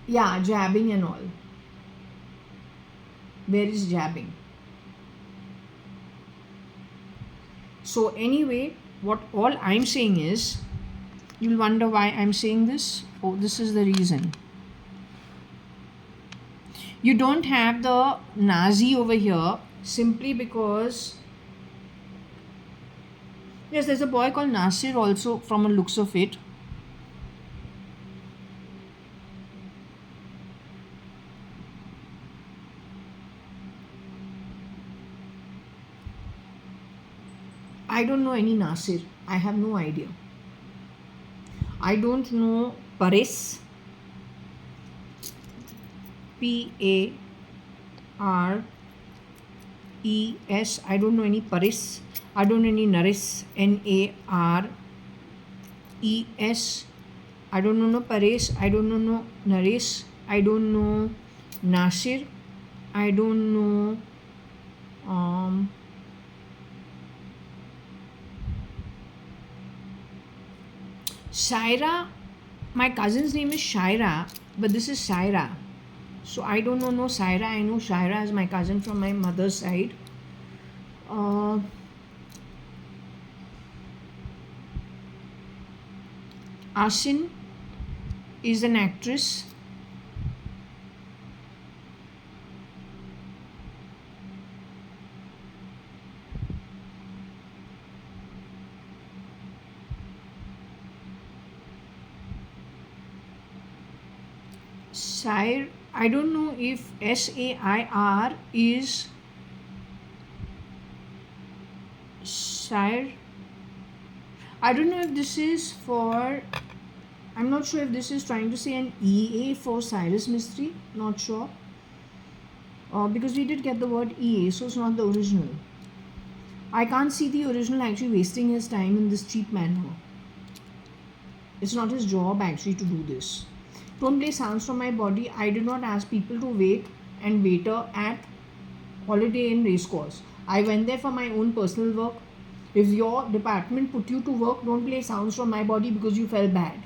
Yeah, jabbing and all. Where is jabbing? So anyway, what all I'm saying is, you'll wonder why I'm saying this. Oh, this is the reason. You don't have the Nazi over here simply because, yes, there's a boy called Nasir also from the looks of it. I don't know any Nasir. I have no idea. I don't know Paris. Pares. I don't know any Paris. I don't know any Naris. Nares. I don't know no Paris. I don't know no Naris. I don't know Nasir. I don't know Shaira. My cousin's name is Shaira, but this is Shaira. So I don't know no Shaira. I know Shaira as my cousin from my mother's side. Uh, Asin is an actress. Sair, I don't know if SAIR is Sair. I don't know if this is for. I'm not sure if this is trying to say an EA for Cyrus Mystery. Not sure. Because we did get the word EA, so it's not the original. I can't see the original actually wasting his time in this cheap manner. It's not his job actually to do this. Don't play sounds from my body. I did not ask people to wait and waiter at Holiday Inn Racecourse. I went there for my own personal work. If your department put you to work, don't play sounds from my body because you felt bad.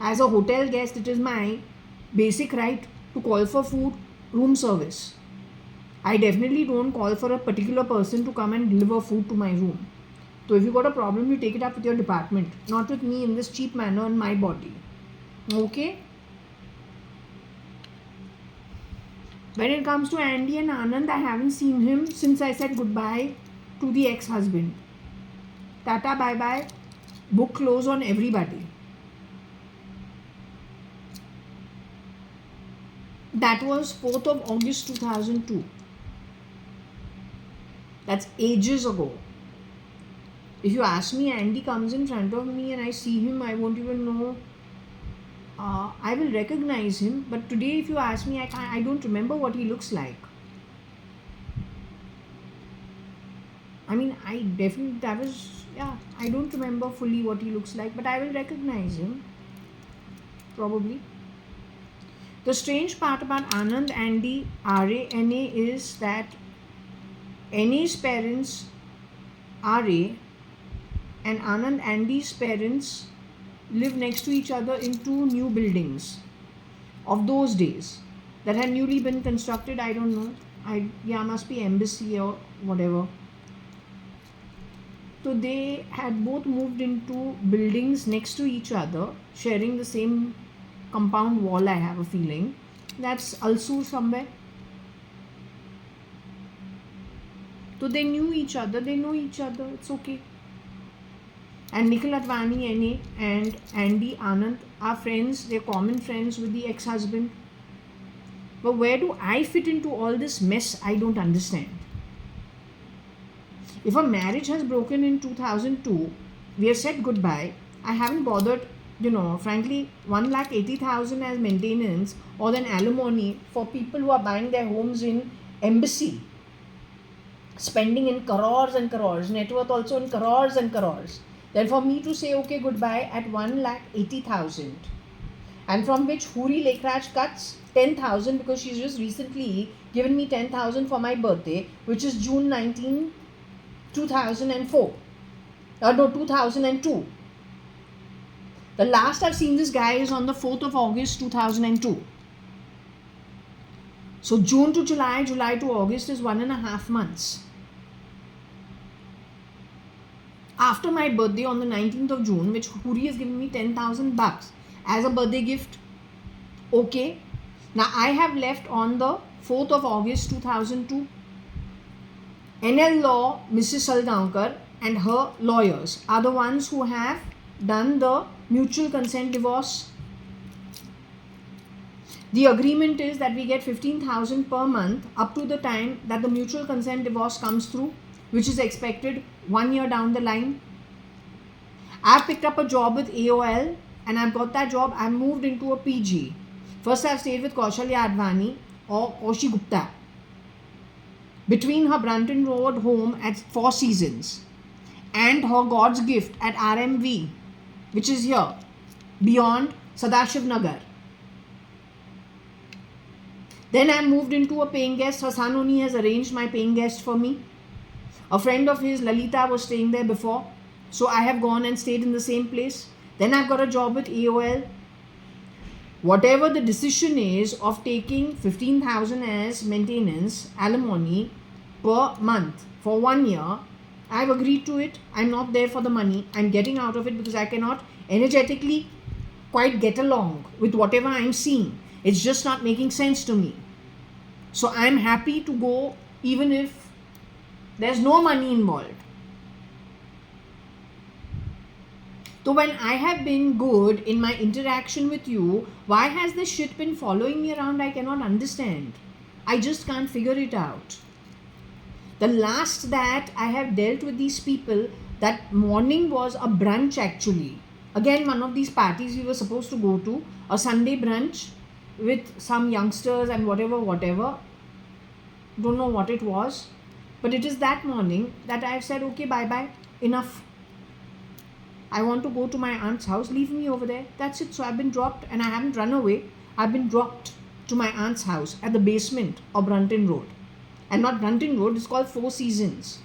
As a hotel guest, it is my basic right to call for food, room service. I definitely don't call for a particular person to come and deliver food to my room. So if you got a problem, you take it up with your department, not with me in this cheap manner in my body. Okay? When it comes to Andy and Anand, I haven't seen him since I said goodbye to the ex-husband. Tata, bye-bye. Book close on everybody. That was 4th of August 2002. That's ages ago. If you ask me, Andy comes in front of me and I see him, I won't even know. I will recognize him, but today if you ask me, I don't remember what he looks like. I mean, I don't remember fully what he looks like, but I will recognize him. Probably. The strange part about Anand, Andy, RA, NA is that NA's parents, RA, and Anand, Andy's parents live next to each other in two new buildings of those days that had newly been constructed. I don't know. Must be embassy or whatever. So they had both moved into buildings next to each other, sharing the same compound wall, I have a feeling. That's Alsur somewhere. So they knew each other, they know each other, it's okay. And Nikhil Advani, NA, and Andy Anand are friends, they're common friends with the ex-husband. But where do I fit into all this mess? I don't understand. If a marriage has broken in 2002, we have said goodbye. I haven't bothered, frankly, 1,80,000 as maintenance or then alimony for people who are buying their homes in embassy, spending in crores and crores, net worth also in crores and crores. Then for me to say okay goodbye at 1,80,000, and from which Huri Lekhraj cuts 10,000 because she's just recently given me 10,000 for my birthday, which is June 19, 2004. 2002. The last I've seen this guy is on the 4th of August 2002. So June to July, July to August is 1.5 months. After my birthday on the 19th of June, which Huri has given me 10,000 bucks as a birthday gift. Okay. Now I have left on the 4th of August 2002. NL Law, Mrs. Salgaonkar and her lawyers are the ones who have done the mutual consent divorce. The agreement is that we get 15,000 per month up to the time that the mutual consent divorce comes through, which is expected 1 year down the line. I've picked up a job with AOL and I've got that job. I've moved into a PG. First I've stayed with JAYA.ADVANI or Koshi Gupta between her Brunton Road home at Four Seasons and her God's gift at RMV, which is here beyond Sadashiv Nagar. Then I moved into a paying guest. Her son only has arranged my paying guest for me. A friend of his, Lalita, was staying there before. So I have gone and stayed in the same place. Then I've got a job with AOL. Whatever the decision is of taking 15,000 as maintenance, alimony per month for 1 year. I've agreed to it. I'm not there for the money. I'm getting out of it because I cannot energetically quite get along with whatever I'm seeing. It's just not making sense to me. So I'm happy to go even if there's no money involved. So when I have been good in my interaction with you, why has this shit been following me around? I cannot understand. I just can't figure it out. The last that I have dealt with these people, that morning was a brunch actually. Again, one of these parties we were supposed to go to, a Sunday brunch with some youngsters and whatever. Don't know what it was. But it is that morning that I have said, okay, bye, enough. I want to go to my aunt's house, leave me over there. That's it. So I've been dropped and I haven't run away. I've been dropped to my aunt's house at the basement of Brunton Road. And not Brunton Road, it's called Four Seasons.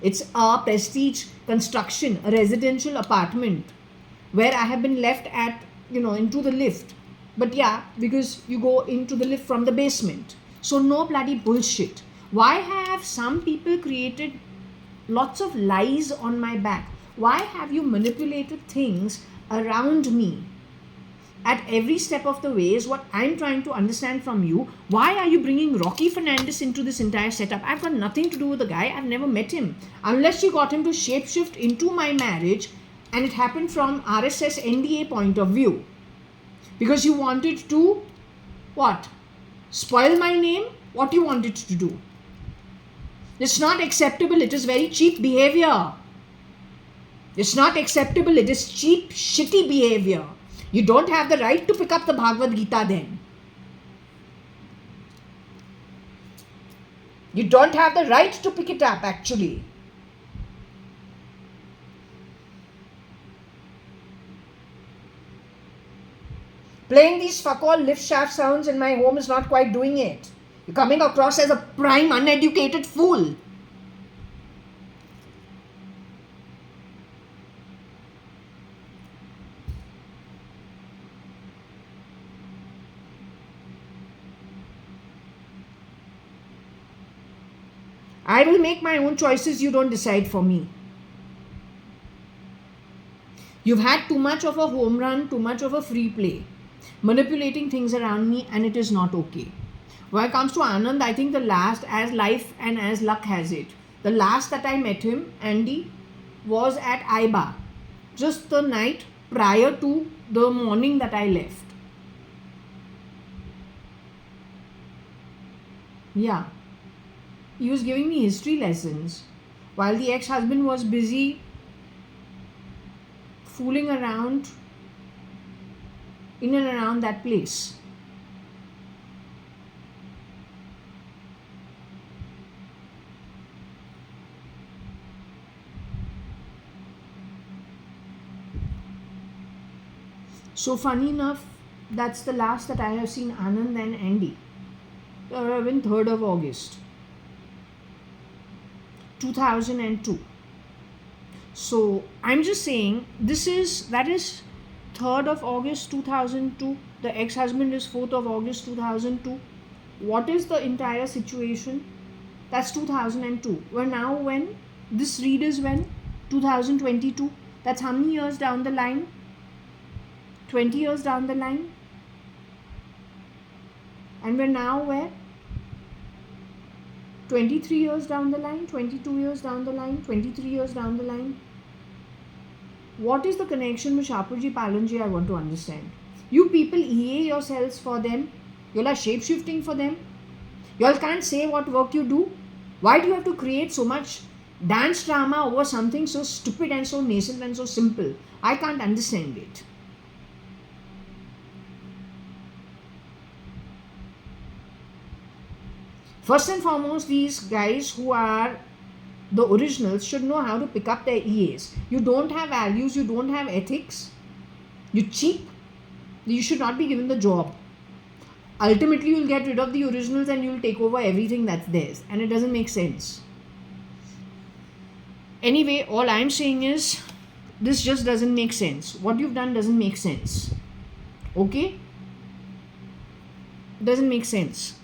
It's a prestige construction, a residential apartment where I have been left at, into the lift. But yeah, because you go into the lift from the basement. So no bloody bullshit. Why have some people created lots of lies on my back? Why have you manipulated things around me? At every step of the way is what I'm trying to understand from you. Why are you bringing Rocky Fernandez into this entire setup? I've got nothing to do with the guy. I've never met him. Unless you got him to shapeshift into my marriage and it happened from RSS NDA point of view. Because you wanted to, what? Spoil my name? What you wanted to do? It's not acceptable. It is very cheap behavior. It's not acceptable. It is cheap, shitty behavior. You don't have the right to pick up the Bhagavad Gita then. You don't have the right to pick it up actually. Playing these fuck all lift shaft sounds in my home is not quite doing it. You're coming across as a prime uneducated fool. I will make my own choices. You don't decide for me. You've had too much of a home run, too much of a free play, manipulating things around me, and it is not okay. When it comes to Anand, I think the last, as life and as luck has it, the last that I met him, Andy, was at IBA, just the night prior to the morning that I left. Yeah. He was giving me history lessons while the ex-husband was busy fooling around in and around that place. So funny enough, that's the last that I have seen Anand and Andy. They have been 3rd of August. 2002. So I'm just saying that is 3rd of August 2002. The ex-husband is 4th of August 2002. What is the entire situation? That's 2002. We're now when? This read is when? 2022. That's how many years down the line? 20 years down the line. And we're now where? 23 years down the line, 22 years down the line, 23 years down the line. What is the connection with Shapurji Palonji? I want to understand. You people EA yourselves for them. You all are shape-shifting for them. You all can't say what work you do. Why do you have to create so much dance drama over something so stupid and so nascent and so simple? I can't understand it. First and foremost, these guys who are the originals should know how to pick up their EAs. You don't have values, you don't have ethics, you cheap, you should not be given the job. Ultimately, you'll get rid of the originals and you'll take over everything that's theirs. And it doesn't make sense. Anyway, all I'm saying is, this just doesn't make sense. What you've done doesn't make sense. Okay? Doesn't make sense.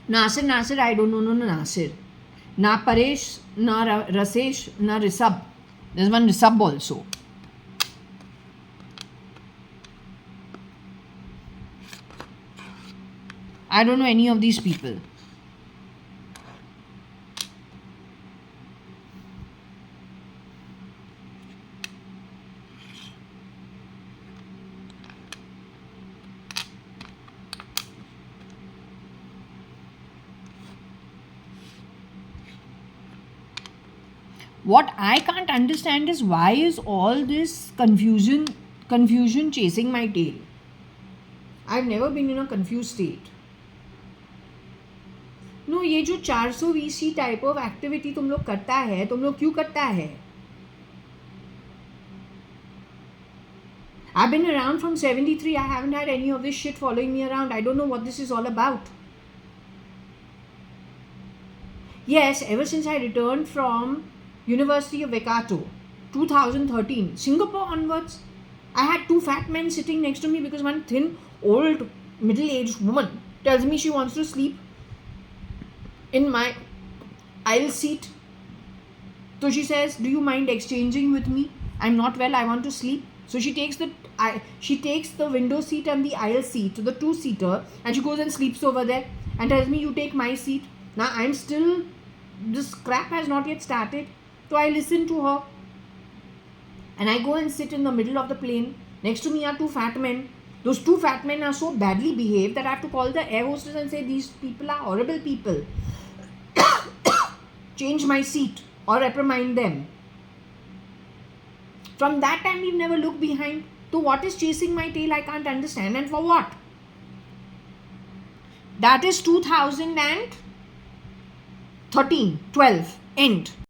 Nasir, Nasir, I don't know, no, Nasir. Na Paresh, na Rasesh, na Risab. There's one Risab also. I don't know any of these people. What I can't understand is why is all this confusion chasing my tail? I've never been in a confused state. No, ये जो 420 type of activity तुम लोग करता है, तुम लोग क्यों करता है? I've been around from 73. I haven't had any of this shit following me around. I don't know what this is all about. Yes, ever since I returned from University of Waikato, 2013, Singapore onwards, I had two fat men sitting next to me because one thin, old, middle-aged woman tells me she wants to sleep in my aisle seat. So she says, "Do you mind exchanging with me? I'm not well. I want to sleep." So she takes the window seat and the aisle seat to the two-seater, and she goes and sleeps over there and tells me, "You take my seat." Now I'm still, this crap has not yet started. So I listen to her and I go and sit in the middle of the plane. Next to me are two fat men. Those two fat men are so badly behaved that I have to call the air hostess and say, "These people are horrible people. Change my seat or reprimand them." From that time, we've never looked behind. So what is chasing my tail? I can't understand. And for what? That is 2013, 12, end.